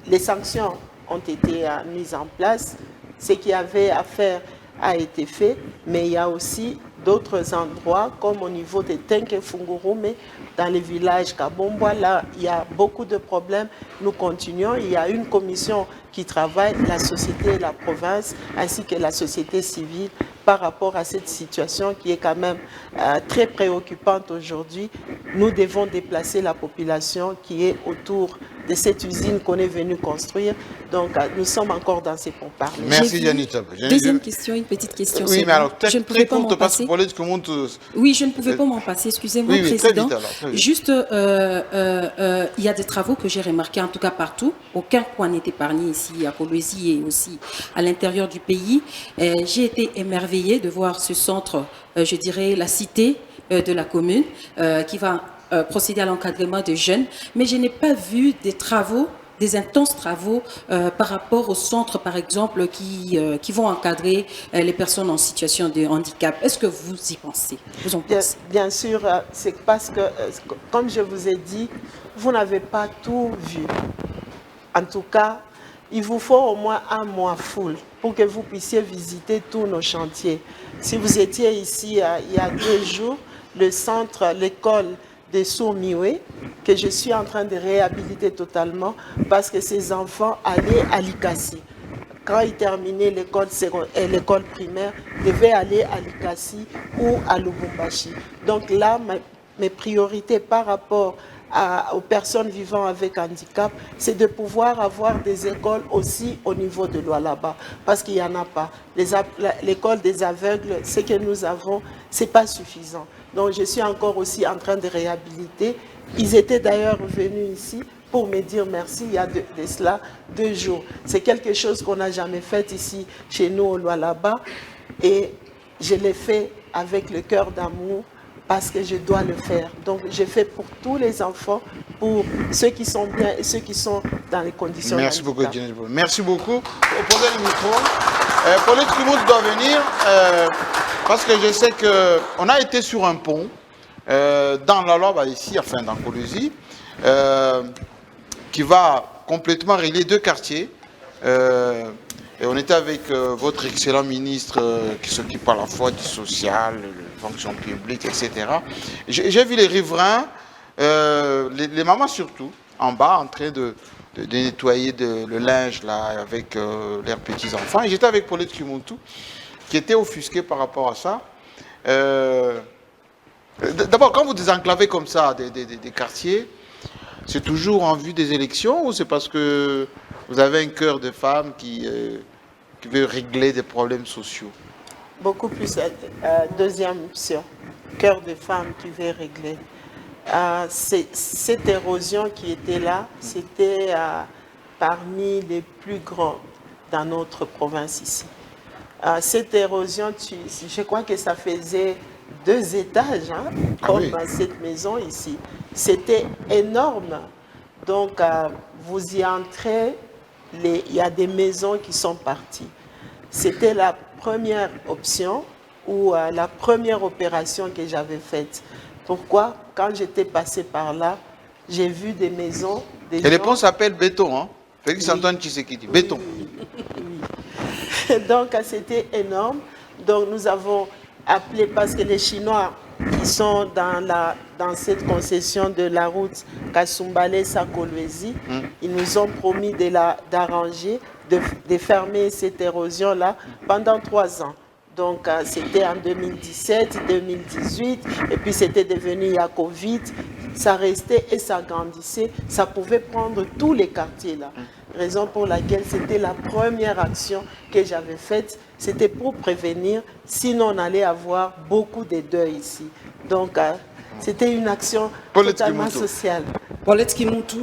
les sanctions ont été mises en place. Ce qu'il y avait à faire a été fait, mais il y a aussi d'autres endroits, comme au niveau de Tenke-Funguru, mais dans les villages Kabomboa, là, il y a beaucoup de problèmes. Nous continuons. Il y a une commission qui travaille, la société et la province, ainsi que la société civile, par rapport à cette situation qui est quand même très préoccupante aujourd'hui. Nous devons déplacer la population qui est autour de cette usine qu'on est venu construire. Donc, nous sommes encore dans ces pourparlers. Merci, Janita. Deuxième question, une petite question. Oui, mais alors, je ne pouvais pas m'en passer. Oui, je ne pouvais pas m'en passer. Excusez-moi, oui, Président. Très vite, alors, très vite. Juste, il y a des travaux que j'ai remarqués, en tout cas partout. Aucun coin n'est épargné ici à Kolwezi et aussi à l'intérieur du pays. J'ai été émerveillée de voir ce centre, je dirais, la cité de la commune, qui va procéder à l'encadrement des jeunes. Mais je n'ai pas vu des travaux, des intenses travaux par rapport aux centres, par exemple, qui vont encadrer les personnes en situation de handicap. Est-ce que vous y pensez? Vous en pensez? Bien sûr, c'est parce que, comme je vous ai dit, vous n'avez pas tout vu. En tout cas, il vous faut au moins un mois full pour que vous puissiez visiter tous nos chantiers. Si vous étiez ici il y a 2 jours, le centre, l'école de Sourmiwe, que je suis en train de réhabiliter totalement parce que ces enfants allaient à Likasi. Quand ils terminaient l'école primaire, ils devaient aller à Likasi ou à Lubumbashi. Donc là, mes priorités par rapport aux personnes vivant avec handicap, c'est de pouvoir avoir des écoles aussi au niveau de Lualaba, parce qu'il n'y en a pas. L'école des aveugles, ce que nous avons, ce n'est pas suffisant. Donc je suis encore aussi en train de réhabiliter. Ils étaient d'ailleurs venus ici pour me dire merci il y a de cela 2 jours. C'est quelque chose qu'on n'a jamais fait ici chez nous au Lualaba, et je l'ai fait avec le cœur d'amour, parce que je dois le faire. Donc, je fais pour tous les enfants, pour ceux qui sont bien et ceux qui sont dans les conditions. Merci beaucoup, Jenny. Merci beaucoup. Posez le micro. Paulette Koumout doit venir, parce que je sais qu'on a été sur un pont, dans la Loire, ici, enfin dans Kolwezi, qui va complètement relier 2 quartiers. Et on était avec votre excellent ministre qui s'occupe à la fois du social, de la fonction publique, etc. J'ai vu les riverains, les mamans surtout, en bas en train de nettoyer le linge là, avec leurs petits-enfants. Et j'étais avec Paulette Kimuntu, qui était offusquée par rapport à ça. D'abord, quand vous désenclavez comme ça des quartiers, c'est toujours en vue des élections ou c'est parce que vous avez un cœur de femme qui veut régler des problèmes sociaux? Beaucoup plus, deuxième option, cœur de femme qui veut régler. Cette érosion qui était là, c'était parmi les plus grands dans notre province ici. Cette érosion, je crois que ça faisait 2 étages, hein, comme cette maison ici. C'était énorme. Donc, vous y entrez, il y a des maisons qui sont parties. C'était la première option ou la première opération que j'avais faite. Pourquoi? Quand j'étais passé par là, j'ai vu des maisons. Et les ponts s'appellent béton, hein? Félix Antoine Tshisekedi, béton. Oui. Donc, c'était énorme. Donc, nous avons appelé, parce que les Chinois qui sont dans cette concession de la route Kassumbale-Sakolwezi, ils nous ont promis d'arranger, de fermer cette érosion-là pendant 3 ans. Donc, c'était en 2017, 2018, et puis c'était devenu, il y a Covid, ça restait et ça grandissait, ça pouvait prendre tous les quartiers là. Raison pour laquelle c'était la première action que j'avais faite, c'était pour prévenir, sinon on allait avoir beaucoup de deuils ici. Donc, c'était une action totalement sociale. Paulette Kimuntu,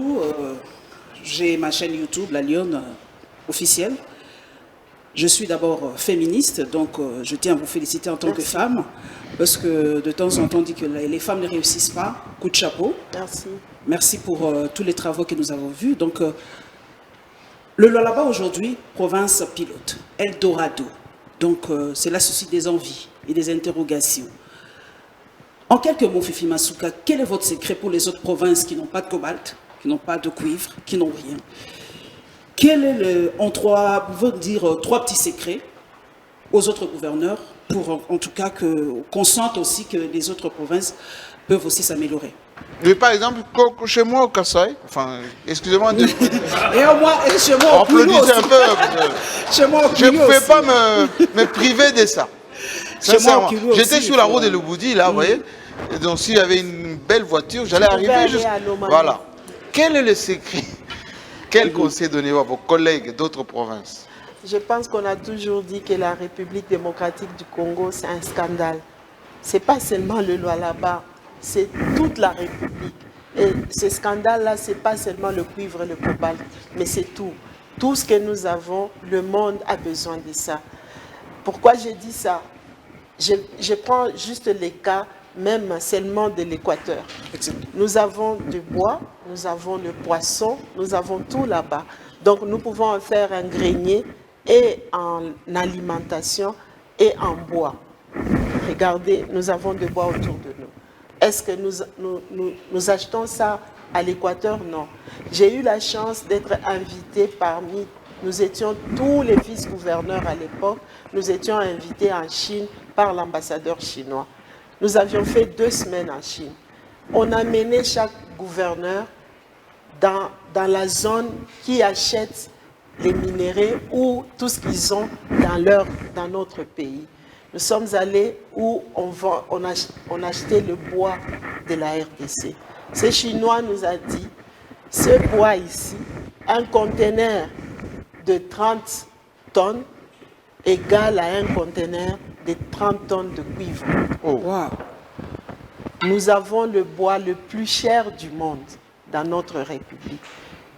j'ai ma chaîne YouTube, La Lionne officielle. Je suis d'abord féministe, donc je tiens à vous féliciter en tant que femme, parce que de temps en temps on dit que les femmes ne réussissent pas. Coup de chapeau. Merci. Merci pour tous les travaux que nous avons vus. Donc, le Lualaba aujourd'hui, province pilote, Eldorado. Donc, cela suscite des envies et des interrogations. En quelques mots, Fifi Masuka, quel est votre secret pour les autres provinces qui n'ont pas de cobalt, qui n'ont pas de cuivre, qui n'ont rien? Quel est trois petits secrets aux autres gouverneurs pour en tout cas qu'on sente aussi que les autres provinces peuvent aussi s'améliorer? Mais par exemple, chez moi au Kasaï, enfin, excusez-moi de... Et chez moi au Kouilou aussi. Un peu. Chez moi au je ne Kouilou pouvais aussi. pas me priver de ça. Sincèrement. J'étais sur la route de Lubudi, là, vous voyez. Et donc, s'il y avait une belle voiture, j'allais arriver juste... Voilà. Quel est le secret? Quel conseil donnez-vous à vos collègues d'autres provinces? Je pense qu'on a toujours dit que la République démocratique du Congo, c'est un scandale. Ce n'est pas seulement le Lualaba, c'est toute la République. Et ce scandale-là, ce n'est pas seulement le cuivre et le cobalt, mais c'est tout. Tout ce que nous avons, le monde a besoin de ça. Pourquoi j'ai dit ça? Je prends juste les cas même seulement de l'Équateur. Nous avons du bois, nous avons le poisson, nous avons tout là-bas. Donc nous pouvons en faire un grenier et en alimentation et en bois. Regardez, nous avons du bois autour de nous. Est-ce que nous achetons ça à l'Équateur? Non. J'ai eu la chance d'être invité parmi... Nous étions tous les vice-gouverneurs à l'époque, nous étions invités en Chine par l'ambassadeur chinois. Nous avions fait 2 semaines en Chine. On a mené chaque gouverneur dans la qui achète les minéraux ou tout ce qu'ils ont dans notre pays. Nous sommes allés où on achetait le bois de la RDC. Ce Chinois nous a dit, ce bois ici, un conteneur de 30 tonnes égale à un conteneur de 30 tonnes de cuivre. Oh. Wow. Nous avons le bois le plus cher du monde dans notre République.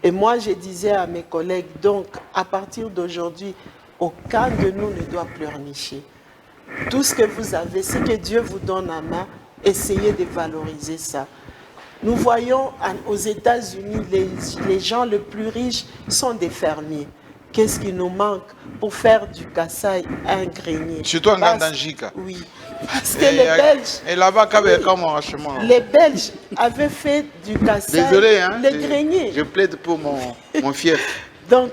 Et moi, je disais à mes collègues, donc, à partir d'aujourd'hui, aucun de nous ne doit pleurnicher. Tout ce que vous avez, ce que Dieu vous donne en main, essayez de valoriser ça. Nous voyons aux États-Unis, les gens les plus riches sont des fermiers. Qu'est-ce qui nous manque pour faire du Kasaï un grenier? Surtout en Gandanjika. Oui. Parce que les Belges... Et là-bas, comment les Belges avaient fait du Kasaï le grenier. Je plaide pour mon fief. Donc,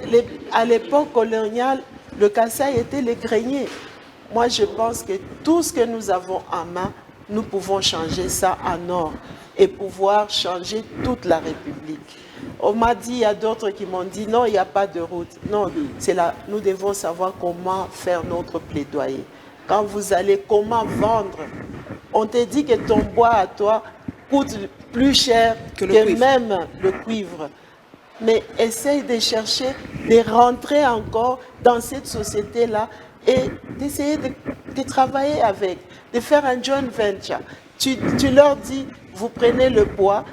à l'époque coloniale, le Kasaï était le grenier. Moi, je pense que tout ce que nous avons en main, nous pouvons changer ça en or et pouvoir changer toute la République. On m'a dit, il y a d'autres qui m'ont dit, non, il n'y a pas de route. Non, c'est là, nous devons savoir comment faire notre plaidoyer. Quand vous allez, comment vendre. On te dit que ton bois à toi coûte plus cher que même le cuivre. Mais essaye de chercher, de rentrer encore dans cette société-là et d'essayer de travailler avec, de faire un joint venture. Tu leur dis, vous prenez le bois,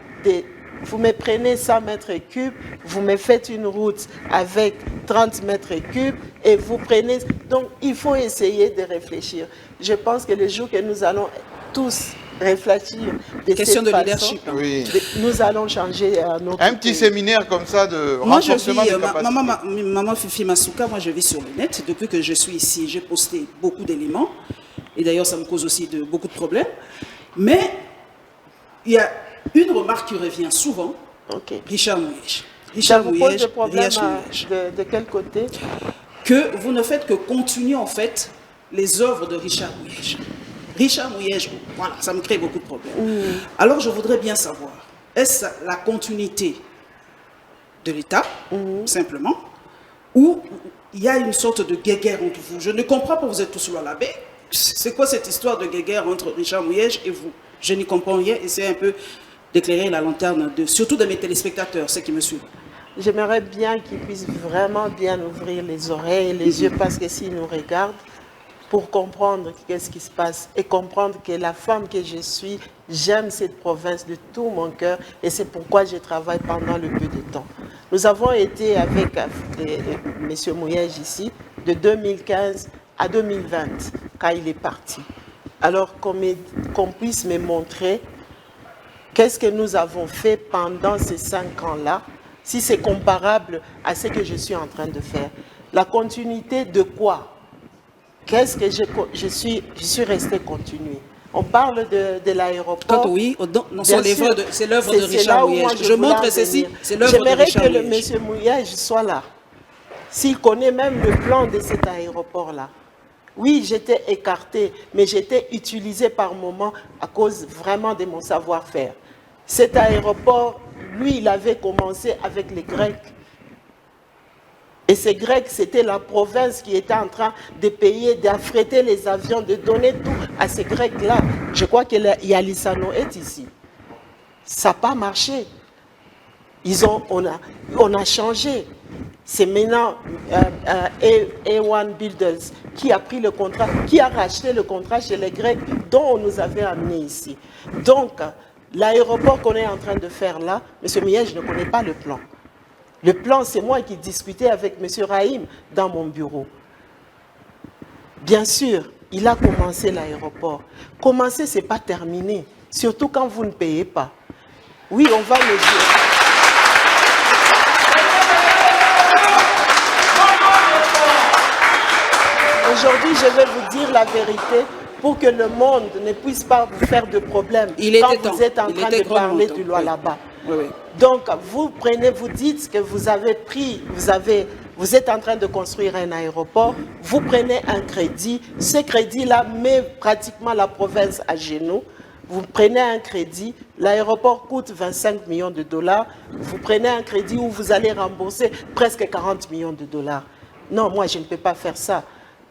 vous me prenez 100 mètres cubes, vous me faites une route avec 30 mètres cubes et vous prenez... Donc, il faut essayer de réfléchir. Je pense que le jour que nous allons tous réfléchir de question cette de leadership. Façon, oui. Nous allons changer notre Un petit séminaire comme ça de moi, renforcement des capacités. Maman Fifi Masuka, moi je vis sur le net. Depuis que je suis ici, j'ai posté beaucoup d'éléments. Et d'ailleurs, ça me cause aussi beaucoup de problèmes. Mais il y a une remarque qui revient souvent. Richard Mouyej. Ça vous pose des problèmes de quel côté? Que vous ne faites que continuer en fait les œuvres de Richard Mouyej. Richard Mouyej, voilà, ça me crée beaucoup de problèmes. Alors je voudrais bien savoir, est-ce la continuité de l'État, simplement, ou il y a une sorte de guéguerre entre vous? Je ne comprends pas, vous êtes tous à la baie. C'est quoi cette histoire de guéguerre entre Richard Mouyej et vous? Je n'y comprends rien, essayez un peu d'éclairer la lanterne, surtout de mes téléspectateurs, ceux qui me suivent. J'aimerais bien qu'ils puissent vraiment bien ouvrir les oreilles et les yeux, parce que s'ils nous regardent, pour comprendre qu'est-ce qui se passe et comprendre que la femme que je suis, j'aime cette province de tout mon cœur et c'est pourquoi je travaille pendant le peu de temps. Nous avons été avec M. Mouyej ici de 2015 à 2020, quand il est parti. Alors qu'on puisse me montrer qu'est-ce que nous avons fait pendant ces 5 ans-là, si c'est comparable à ce que je suis en train de faire. La continuité de quoi? Qu'est-ce que je suis resté continué? On parle de l'aéroport. Oui, c'est l'œuvre de Richard Mouyej. Je montre ceci, c'est l'œuvre de Richard Mouyej. J'aimerais que M. Mouyej soit là. S'il connaît même le plan de cet aéroport-là. Oui, j'étais écarté, mais j'étais utilisé par moment à cause vraiment de mon savoir-faire. Cet aéroport, lui, il avait commencé avec les Grecs. Et ces Grecs, c'était la province qui était en train de payer, d'affréter les avions, de donner tout à ces Grecs-là. Je crois que Yalisano est ici. Ça n'a pas marché. On a changé. C'est maintenant A1 Builders qui a pris le contrat, qui a racheté le contrat chez les Grecs dont on nous avait amenés ici. Donc, l'aéroport qu'on est en train de faire là, M. Mouyej ne connaît pas le plan. Le plan, c'est moi qui discutais avec M. Rahim dans mon bureau. Bien sûr, il a commencé l'aéroport. Commencer, ce n'est pas terminé. Surtout quand vous ne payez pas. Oui, on va le dire. Aujourd'hui, je vais vous dire la vérité pour que le monde ne puisse pas vous faire de problème quand vous êtes en train de parler du loi là-bas. Oui. Donc, vous prenez, vous dites que vous avez pris, vous êtes en train de construire un aéroport, vous prenez un crédit, ce crédit-là met pratiquement la province à genoux. Vous prenez un crédit, l'aéroport coûte 25 millions de dollars, vous prenez un crédit où vous allez rembourser presque 40 millions de dollars. Non, moi, je ne peux pas faire ça.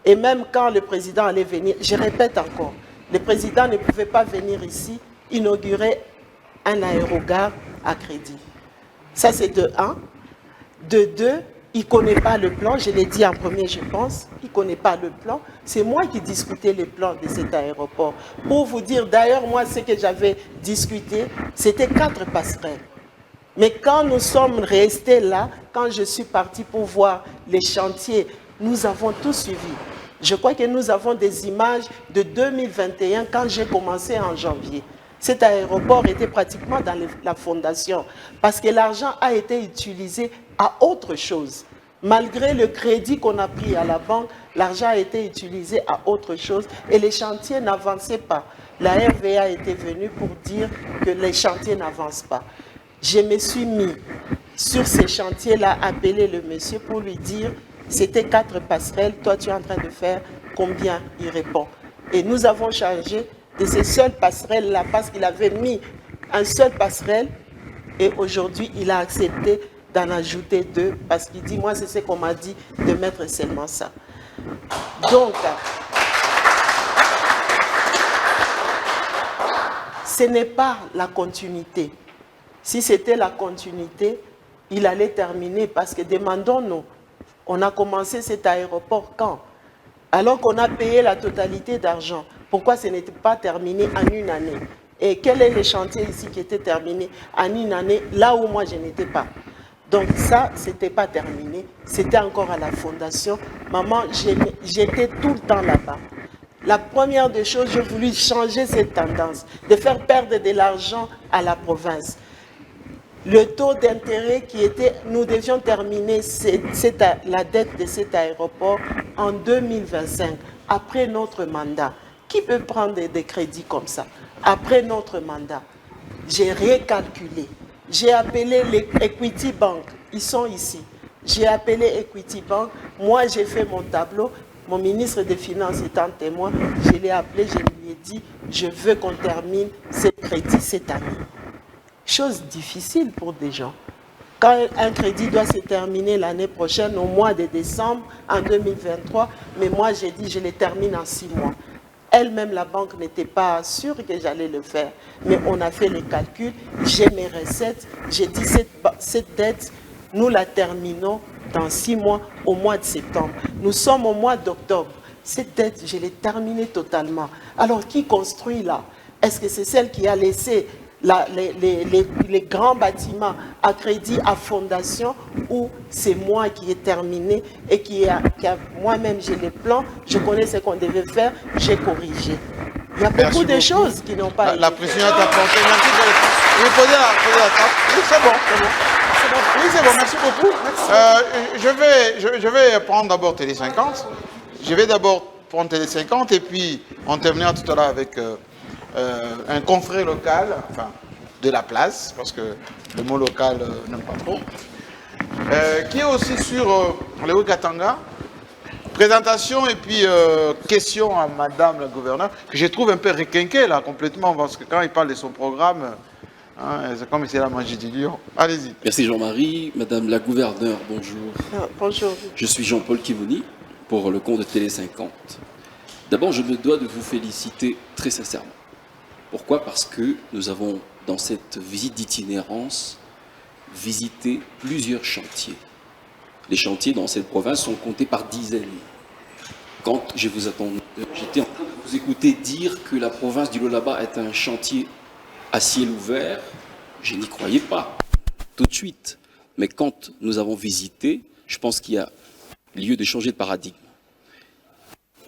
Et même quand le président allait venir, je répète encore, le président ne pouvait pas venir ici inaugurer un aérogare à crédit. Ça, c'est de 1. De 2, il ne connaît pas le plan. Je l'ai dit en premier, je pense. Il ne connaît pas le plan. C'est moi qui discutais le plan de cet aéroport. Pour vous dire, d'ailleurs, moi, ce que j'avais discuté, c'était 4 passerelles. Mais quand nous sommes restés là, quand je suis partie pour voir les chantiers, nous avons tout suivi. Je crois que nous avons des images de 2021 quand j'ai commencé en janvier. Cet aéroport était pratiquement dans la fondation parce que l'argent a été utilisé à autre chose. Malgré le crédit qu'on a pris à la banque, l'argent a été utilisé à autre chose et les chantiers n'avançaient pas. La RVA était venue pour dire que les chantiers n'avancent pas. Je me suis mis sur ces chantiers-là, appeler le monsieur pour lui dire c'était 4 passerelles, toi tu es en train de faire combien? Il répond. Et nous avons changé de ces seules passerelles-là, parce qu'il avait mis un seul passerelle, et aujourd'hui, il a accepté d'en ajouter 2, parce qu'il dit, moi, c'est ce qu'on m'a dit, de mettre seulement ça. Donc, ce n'est pas la continuité. Si c'était la continuité, il allait terminer, parce que demandons-nous, on a commencé cet aéroport quand? Alors qu'on a payé la totalité d'argent. Pourquoi ce n'était pas terminé en une année? Et quel est le chantier ici qui était terminé en une année, là où moi je n'étais pas? Donc ça, ce n'était pas terminé. C'était encore à la fondation. Maman, j'étais tout le temps là-bas. La première des choses, j'ai voulu changer cette tendance, de faire perdre de l'argent à la province. Le taux d'intérêt qui était, nous devions terminer la dette de cet aéroport en 2025, après notre mandat. Qui peut prendre des crédits comme ça? Après notre mandat, j'ai recalculé. J'ai appelé les Equity Bank, ils sont ici. J'ai appelé Equity Bank, moi j'ai fait mon tableau, mon ministre des Finances étant témoin, je l'ai appelé, je lui ai dit, je veux qu'on termine ce crédit cette année. Chose difficile pour des gens. Quand un crédit doit se terminer l'année prochaine, au mois de décembre, en 2023, mais moi j'ai dit, je le termine en 6 mois. Elle-même, la banque n'était pas sûre que j'allais le faire. Mais on a fait les calculs, j'ai mes recettes, j'ai dit cette dette, nous la terminons dans 6 mois, au mois de septembre. Nous sommes au mois d'octobre. Cette dette, je l'ai terminée totalement. Alors, qui construit là? Est-ce que c'est celle qui a laissé les grands bâtiments à crédit, à fondation, ou c'est moi qui ai terminé et qui a moi-même j'ai les plans, je connais ce qu'on devait faire, j'ai corrigé. Il y a beaucoup de choses qui n'ont pas été. La présidente a planté. Merci de vous poser la table. Oui, c'est bon. Oui, c'est bon, merci beaucoup. Je vais prendre d'abord Télé 50. Je vais d'abord prendre Télé 50 et puis on terminera tout à l'heure avec un confrère local, enfin de la place, parce que le mot local n'aime pas trop, qui est aussi sur Léo Katanga. Présentation et puis question à Madame la gouverneure, que je trouve un peu requinquée là, complètement, parce que quand il parle de son programme, hein, c'est comme si elle a mangé du lion. Allez-y. Merci Jean-Marie. Madame la gouverneure, bonjour. Bonjour. Je suis Jean-Paul Kimouni, pour le compte de Télé 50. D'abord, je me dois de vous féliciter très sincèrement. Pourquoi? Parce que nous avons, dans cette visite d'itinérance, visité plusieurs chantiers. Les chantiers dans cette province sont comptés par dizaines. Quand j'étais en train de vous écouter dire que la province du Lualaba est un chantier à ciel ouvert, je n'y croyais pas tout de suite. Mais quand nous avons visité, je pense qu'il y a lieu de changer de paradigme.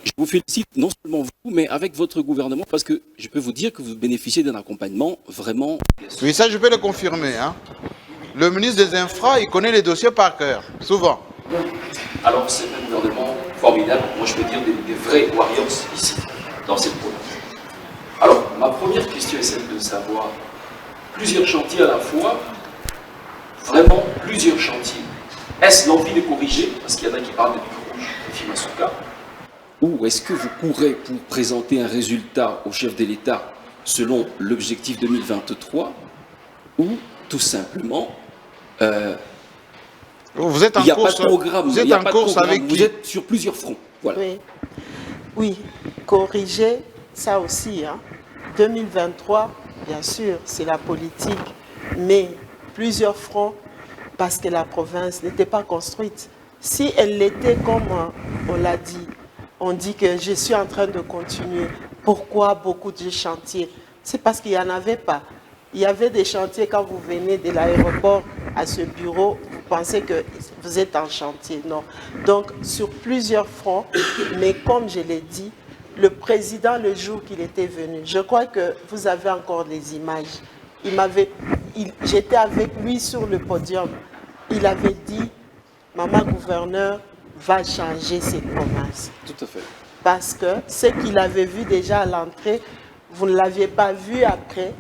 Je vous félicite non seulement vous, mais avec votre gouvernement, parce que je peux vous dire que vous bénéficiez d'un accompagnement vraiment... Oui, ça je peux le confirmer. Hein. Le ministre des Infra, il connaît les dossiers par cœur, souvent. Alors c'est un gouvernement formidable, moi je peux dire des vrais warriors ici, dans cette province. Alors ma première question est celle de savoir, plusieurs chantiers à la fois, vraiment plusieurs chantiers. Est-ce l'envie de corriger, parce qu'il y en a qui parlent de micro-rouge, de Fimasuka, ou est-ce que vous courez pour présenter un résultat au chef de l'État selon l'objectif 2023, ou tout simplement, vous êtes en il n'y a course, pas de programme, vous êtes en course avec qui? Vous êtes sur plusieurs fronts. Voilà. Oui, corriger, ça aussi. Hein. 2023, bien sûr, c'est la politique, mais plusieurs fronts parce que la province n'était pas construite. Si elle l'était, comme on l'a dit, on dit que je suis en train de continuer. Pourquoi beaucoup de chantiers? C'est parce qu'il n'y en avait pas. Il y avait des chantiers quand vous venez de l'aéroport à ce bureau, vous pensez que vous êtes en chantier. Non. Donc, sur plusieurs fronts, mais comme je l'ai dit, le président, le jour qu'il était venu, je crois que vous avez encore les images. J'étais avec lui sur le podium. Il avait dit, maman gouverneur va changer cette province. Tout à fait. Parce que ce qu'il avait vu déjà à l'entrée, vous ne l'aviez pas vu après.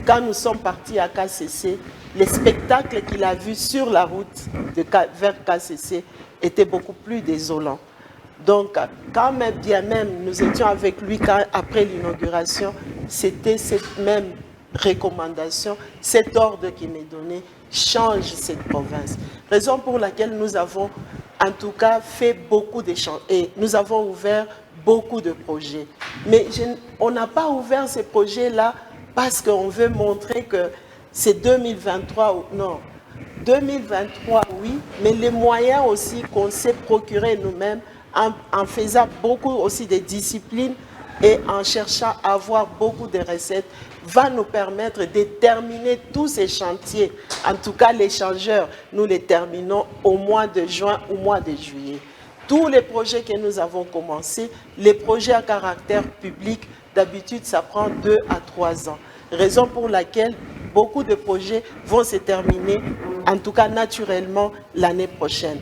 Quand nous sommes partis à KCC, les spectacles qu'il a vus sur la route vers KCC étaient beaucoup plus désolants. Donc, quand même, bien même, nous étions avec lui après l'inauguration, c'était cette même recommandation, cet ordre qui m'est donné, change cette province. Raison pour laquelle nous avons, en tout cas, fait beaucoup d'échanges et nous avons ouvert beaucoup de projets. Mais on n'a pas ouvert ces projets-là parce qu'on veut montrer que c'est 2023 ou non. 2023, oui, mais les moyens aussi qu'on s'est procurés nous-mêmes en faisant beaucoup aussi de disciplines et en cherchant à avoir beaucoup de recettes va nous permettre de terminer tous ces chantiers. En tout cas, les changeurs, nous les terminons au mois de juin ou mois de juillet. Tous les projets que nous avons commencés, les projets à caractère public, d'habitude, ça prend 2 à 3 ans. Raison pour laquelle beaucoup de projets vont se terminer, en tout cas naturellement, l'année prochaine.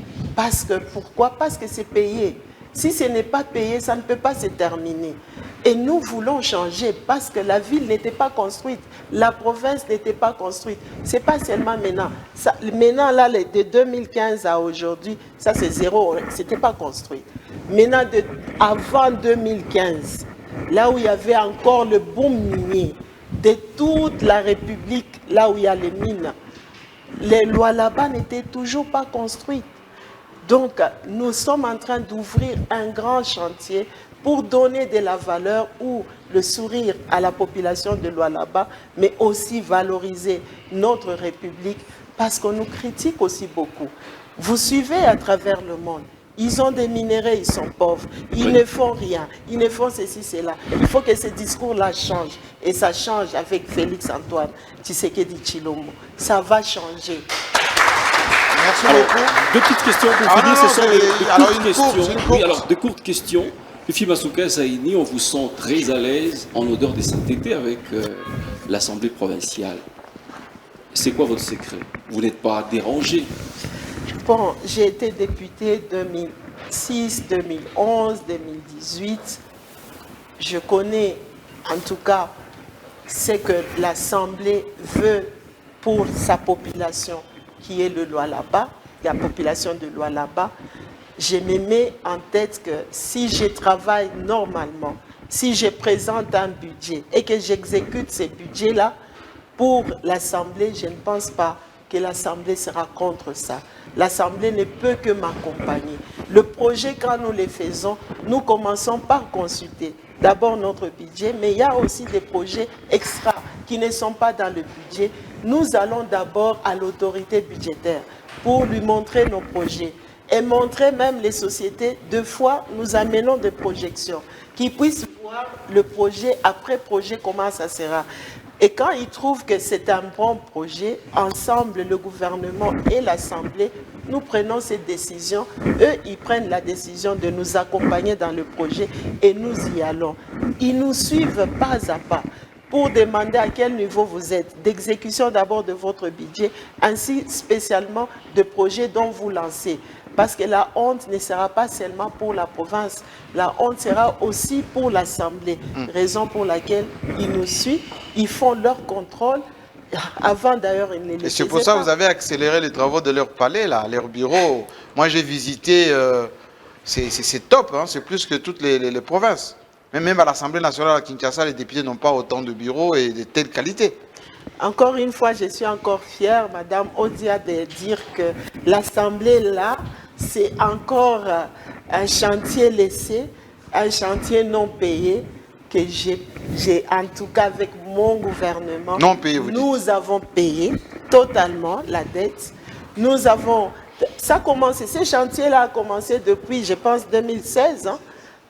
Pourquoi? Parce que c'est payé. Si ce n'est pas payé, ça ne peut pas se terminer. Et nous voulons changer parce que la ville n'était pas construite, la province n'était pas construite. Ce n'est pas seulement maintenant. Maintenant, là, de 2015 à aujourd'hui, ça c'est zéro, ce n'était pas construit. Maintenant, avant 2015, là où il y avait encore le boom minier de toute la République, là où il y a les mines, les lois là-bas n'étaient toujours pas construites. Donc, nous sommes en train d'ouvrir un grand chantier pour donner de la valeur ou le sourire à la population de Lualaba, mais aussi valoriser notre République parce qu'on nous critique aussi beaucoup. Vous suivez à travers le monde. Ils ont des minéraux, ils sont pauvres. Ils ne font rien. Ils ne font ceci, cela. Il faut que ce discours-là change. Et ça change avec Félix Antoine Tshisekedi Tshilombo. Ça va changer. Merci beaucoup. Deux petites questions pour finir. Ce sont de courtes questions. Oui, alors, de courtes questions. Fifi Masuka Saini, on vous sent très à l'aise en odeur de sainteté avec l'Assemblée provinciale. C'est quoi votre secret? Vous n'êtes pas dérangé? Bon, j'ai été député 2006, 2011, 2018. Je connais en tout cas ce que l'Assemblée veut pour sa population qui est le Lualaba, la population de Lualaba. Je me mets en tête que si je travaille normalement, si je présente un budget et que j'exécute ce budget-là pour l'Assemblée, je ne pense pas que l'Assemblée sera contre ça. L'Assemblée ne peut que m'accompagner. Le projet, quand nous le faisons, nous commençons par consulter d'abord notre budget, mais il y a aussi des projets extra qui ne sont pas dans le budget. Nous allons d'abord à l'autorité budgétaire pour lui montrer nos projets et montrer même les sociétés. Deux fois, nous amenons des projections qui puissent voir le projet après projet, comment ça sera. Et quand ils trouvent que c'est un bon projet, ensemble, le gouvernement et l'Assemblée, nous prenons ces décisions. Eux, ils prennent la décision de nous accompagner dans le projet et nous y allons. Ils nous suivent pas à pas pour demander à quel niveau vous êtes, d'exécution d'abord de votre budget, ainsi spécialement de projets dont vous lancez. Parce que la honte ne sera pas seulement pour la province, la honte sera aussi pour l'Assemblée. Raison pour laquelle ils nous suivent, ils font leur contrôle. Avant d'ailleurs, ils ne le faisaient pas. Et c'est pour ça que vous avez accéléré les travaux de leur palais, là, leur bureau. Moi, j'ai visité, c'est top, hein, c'est plus que toutes les provinces. Mais même à l'Assemblée nationale à Kinshasa, les députés n'ont pas autant de bureaux et de telle qualité. Encore une fois, je suis encore fière, Madame Odia, de dire que l'Assemblée, là, c'est encore un chantier laissé, un chantier non payé, que j'ai en tout cas avec mon gouvernement. Non payé, vous dites. Nous avons payé totalement la dette. Nous avons... Ça a commencé, ce chantier-là a commencé depuis, je pense, 2016. Hein.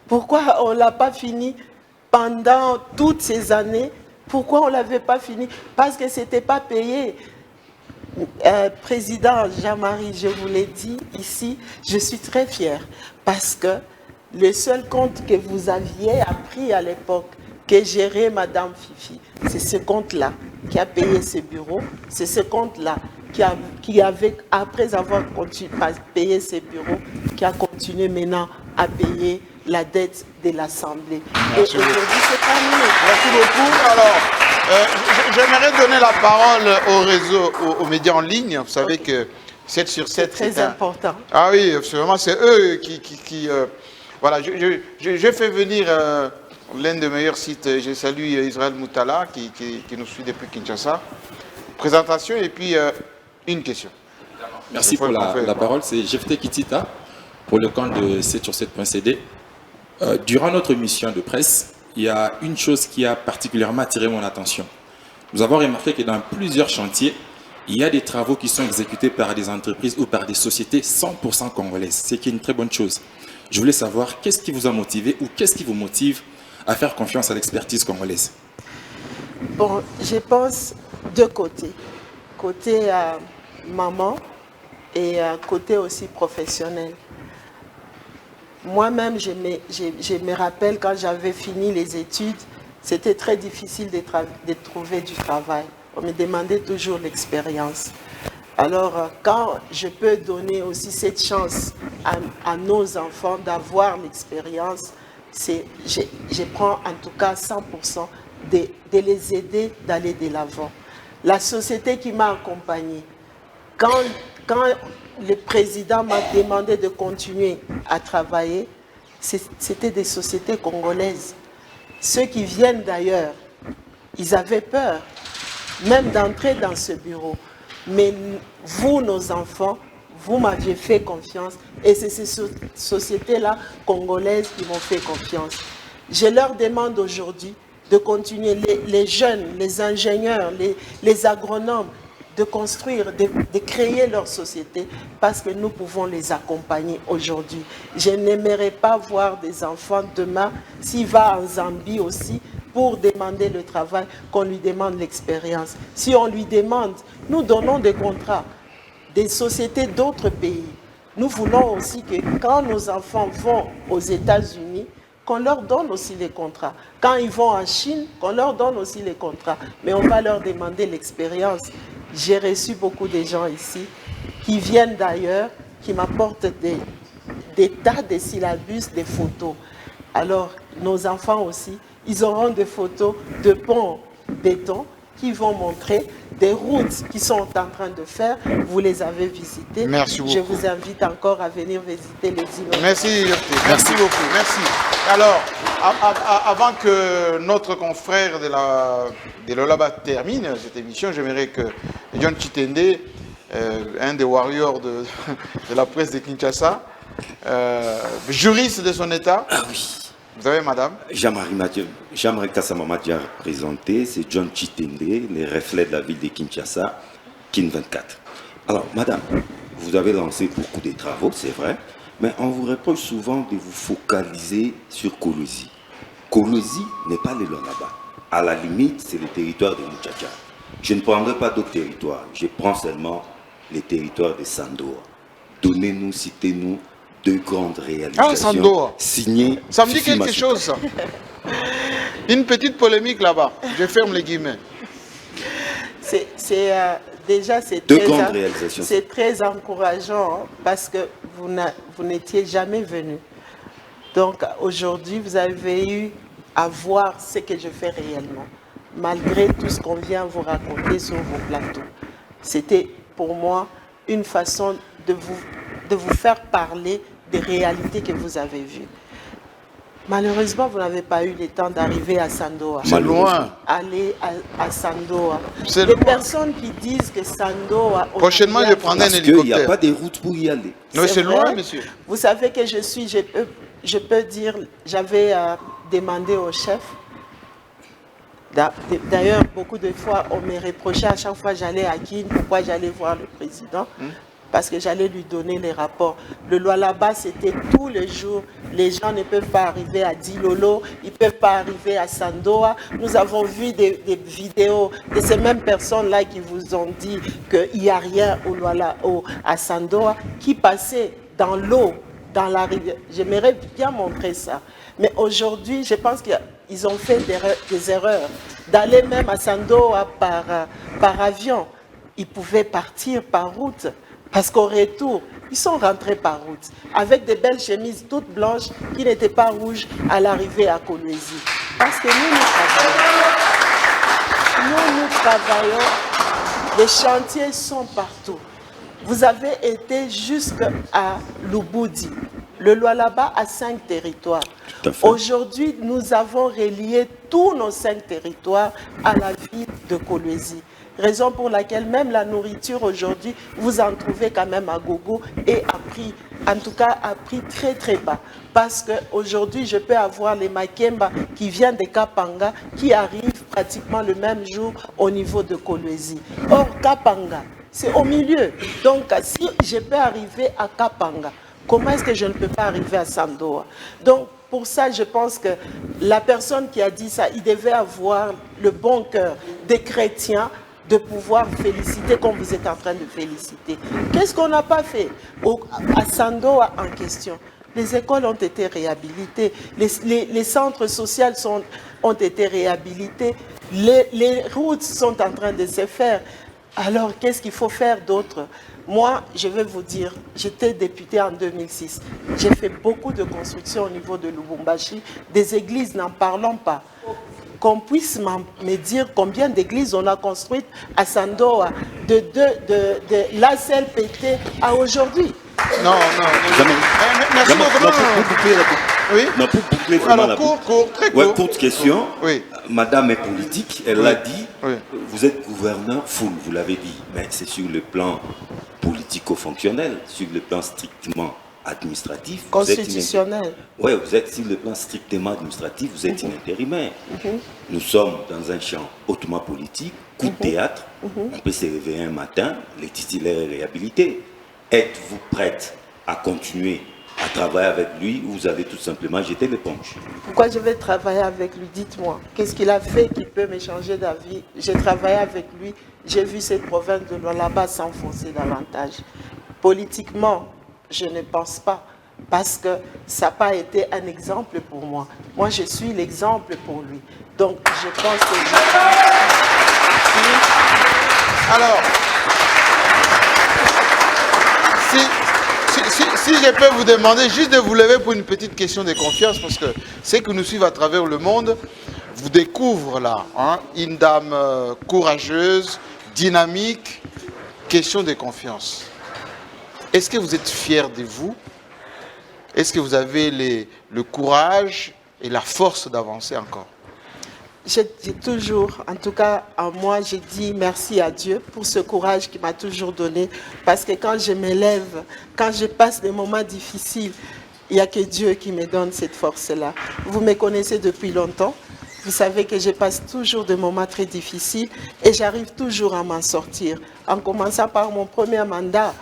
Pourquoi on ne l'a pas fini pendant toutes ces années? Pourquoi on ne l'avait pas fini? Parce que ce n'était pas payé. Président Jean-Marie, je vous l'ai dit ici, je suis très fière parce que le seul compte que vous aviez appris à l'époque, que gérait Madame Fifi, c'est ce compte-là qui a payé ce bureau, c'est ce compte-là qui avait, après avoir payé ce bureaux, qui a continué maintenant à payer la dette de l'Assemblée. Et aujourd'hui, c'est terminé. Merci beaucoup. Alors, j'aimerais donner la parole au réseau, aux médias en ligne. Vous savez que 7 sur 7, c'est très important. Ah oui, absolument. C'est eux qui Voilà, je fais venir l'un des meilleurs sites. Je salue Israël Moutala qui nous suit depuis Kinshasa. Présentation et puis une question. Merci pour la parole. C'est Jephté Kitita pour le compte de 7sur7.cd. Durant notre mission de presse, il y a une chose qui a particulièrement attiré mon attention. Nous avons remarqué que dans plusieurs chantiers, il y a des travaux qui sont exécutés par des entreprises ou par des sociétés 100% congolaises, ce qui est une très bonne chose. Je voulais savoir qu'est-ce qui vous a motivé ou qu'est-ce qui vous motive à faire confiance à l'expertise congolaise. Bon, je pense deux côtés. Côté maman et côté aussi professionnel. Moi-même, je me rappelle quand j'avais fini les études, c'était très difficile de trouver du travail. On me demandait toujours l'expérience. Alors, quand je peux donner aussi cette chance à nos enfants d'avoir l'expérience, je prends en tout cas 100% de les aider d'aller de l'avant. La société qui m'a accompagné, quand le président m'a demandé de continuer à travailler, c'était des sociétés congolaises. Ceux qui viennent d'ailleurs, ils avaient peur, même d'entrer dans ce bureau. Mais vous, nos enfants, vous m'aviez fait confiance et c'est ces sociétés-là congolaises qui m'ont fait confiance. Je leur demande aujourd'hui de continuer, les jeunes, les ingénieurs, les agronomes, de construire, de créer leur société parce que nous pouvons les accompagner aujourd'hui. Je n'aimerais pas voir des enfants demain, s'il va en Zambie aussi, pour demander le travail, qu'on lui demande l'expérience. Si on lui demande, nous donnons des contrats, des sociétés d'autres pays. Nous voulons aussi que quand nos enfants vont aux États-Unis, qu'on leur donne aussi les contrats. Quand ils vont en Chine, qu'on leur donne aussi les contrats. Mais on va leur demander l'expérience. J'ai reçu beaucoup de gens ici qui viennent d'ailleurs, qui m'apportent des tas de syllabus, des photos. Alors, nos enfants aussi, ils auront des photos de ponts béton qui vont montrer des routes qu'ils sont en train de faire. Vous les avez visitées. Merci beaucoup. Je vous invite encore à venir visiter les immeubles. Merci, merci beaucoup. Merci. Alors, avant que notre confrère de l'Olaba termine cette émission, j'aimerais que John Chitende, un des warriors de la presse de Kinshasa, juriste de son État. Ah oui. Vous avez, madame? Jean-Marie Kassamama a présenté, c'est John Chitende, les reflets de la ville de Kinshasa, Kin 24. Alors, madame, vous avez lancé beaucoup de travaux, c'est vrai, mais on vous reproche souvent de vous focaliser sur Kolwezi. Kolwezi n'est pas le Lualaba. À la limite, c'est le territoire de Muchacha. Je ne prendrai pas d'autres territoires, je prends seulement les territoires de Sandoa. Donnez-nous, citez-nous deux grandes réalisations signées. Ça me dit quelque chose, ça. Une petite polémique là-bas. Je ferme les guillemets. Déjà, c'est très encourageant hein, parce que vous n'étiez jamais venu. Donc aujourd'hui, vous avez eu à voir ce que je fais réellement, malgré tout ce qu'on vient vous raconter sur vos plateaux. C'était pour moi une façon de vous faire parler des réalités que vous avez vues. Malheureusement, vous n'avez pas eu le temps d'arriver à Sandoa. C'est loin. Aller à Sandoa. Les personnes qui disent que Sandoa... Prochainement, je prendrai un hélicoptère. Parce qu'il n'y a pas de route pour y aller. Non, c'est loin, monsieur. Vous savez que je peux dire, j'avais demandé au chef. D'ailleurs, beaucoup de fois, on me reprochait à chaque fois que j'allais à Kin, pourquoi j'allais voir le président. Parce que j'allais lui donner les rapports. Le Lualaba, c'était tous les jours. Les gens ne peuvent pas arriver à Dilolo, ils ne peuvent pas arriver à Sandoa. Nous avons vu des vidéos de ces mêmes personnes-là qui vous ont dit qu'il n'y a rien à Sandoa, qui passaient dans l'eau, dans la rivière. J'aimerais bien montrer ça. Mais aujourd'hui, je pense qu'ils ont fait des erreurs. D'aller même à Sandoa par avion, ils pouvaient partir par route. Parce qu'au retour, ils sont rentrés par route, avec des belles chemises toutes blanches qui n'étaient pas rouges à l'arrivée à Kolwezi. Parce que nous travaillons, les chantiers sont partout. Vous avez été jusqu'à Lubudi. Le Lualaba a 5 territoires. Aujourd'hui, nous avons relié tous nos 5 territoires à la ville de Kolwezi. Raison pour laquelle même la nourriture aujourd'hui, vous en trouvez quand même à gogo et à prix, en tout cas à prix très très bas. Parce qu'aujourd'hui, je peux avoir les Makemba qui viennent de Kapanga qui arrivent pratiquement le même jour au niveau de Kolwezi. Or, Kapanga, c'est au milieu. Donc, si je peux arriver à Kapanga, comment est-ce que je ne peux pas arriver à Sandoa? Donc, pour ça, je pense que la personne qui a dit ça, il devait avoir le bon cœur des chrétiens de pouvoir féliciter comme vous êtes en train de féliciter. Qu'est-ce qu'on n'a pas fait à Sandoa en question? Les écoles ont été réhabilitées, les centres sociaux ont été réhabilités, les routes sont en train de se faire. Alors, qu'est-ce qu'il faut faire d'autre? Moi, je vais vous dire, j'étais députée en 2006. J'ai fait beaucoup de constructions au niveau de Lubumbashi. Des églises, n'en parlons pas. Qu'on puisse me dire combien d'églises on a construites à Sandoa, de l'ACLPT à aujourd'hui. Non. Merci beaucoup. Oui. Non, pour boucler vraiment très court. Ouais, courte question. Oui. Madame est politique, elle l'a dit. Oui. Vous êtes gouverneur full, vous l'avez dit. Mais c'est sur le plan politico-fonctionnel, sur le plan strictement administratif. Constitutionnel. Oui, vous êtes sur le plan strictement administratif, vous êtes une intérimaire. Nous sommes dans un champ hautement politique, coup de théâtre. On peut se réveiller un matin, les titulaires réhabilités. Êtes-vous prête à continuer à travailler avec lui ou vous avez tout simplement jeté l'éponge? Pourquoi je vais travailler avec lui? Dites-moi. Qu'est-ce qu'il a fait qui peut me changer d'avis? J'ai travaillé avec lui, j'ai vu cette province de Lualaba s'enfoncer davantage. Politiquement, je ne pense pas, parce que ça n'a pas été un exemple pour moi. Moi, je suis l'exemple pour lui. Donc, je pense que... Alors, si je peux vous demander juste de vous lever pour une petite question de confiance, parce que ceux qui nous suivent à travers le monde vous découvrent là, une dame courageuse, dynamique, question de confiance. Est-ce que vous êtes fiers de vous? Est-ce que vous avez le courage et la force d'avancer encore? J'ai toujours, en tout cas, à moi, j'ai dit merci à Dieu pour ce courage qu'il m'a toujours donné. Parce que quand je m'élève, quand je passe des moments difficiles, il n'y a que Dieu qui me donne cette force-là. Vous me connaissez depuis longtemps. Vous savez que je passe toujours des moments très difficiles et j'arrive toujours à m'en sortir. En commençant par mon premier mandat,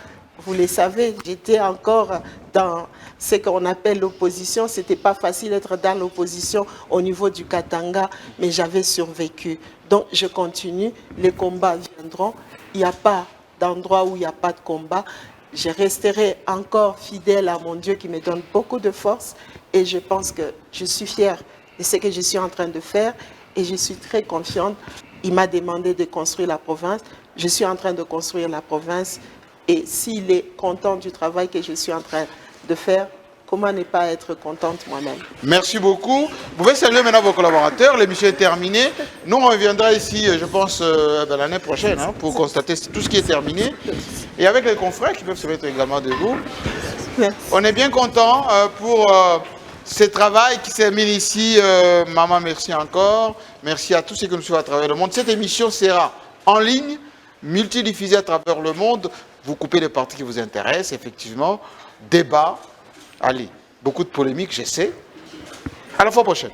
vous le savez, j'étais encore dans ce qu'on appelle l'opposition. Ce n'était pas facile d'être dans l'opposition au niveau du Katanga, mais j'avais survécu. Donc, je continue. Les combats viendront. Il n'y a pas d'endroit où il n'y a pas de combat. Je resterai encore fidèle à mon Dieu qui me donne beaucoup de force. Et je pense que je suis fière de ce que je suis en train de faire. Et je suis très confiante. Il m'a demandé de construire la province. Je suis en train de construire la province. Et s'il est content du travail que je suis en train de faire, comment ne pas être contente moi-même? Merci beaucoup. Vous pouvez saluer maintenant vos collaborateurs. L'émission est terminée. Nous, on reviendra ici, je pense, l'année prochaine, pour constater tout ce qui est terminé. Et avec les confrères qui peuvent se mettre également debout. Merci. On est bien content pour ce travail qui s'est mis ici. Maman, merci encore. Merci à tous ceux qui nous suivent à travers le monde. Cette émission sera en ligne, multidiffusée à travers le monde. Vous coupez les parties qui vous intéressent, effectivement. Débat. Allez, beaucoup de polémiques, je sais. À la fois prochaine.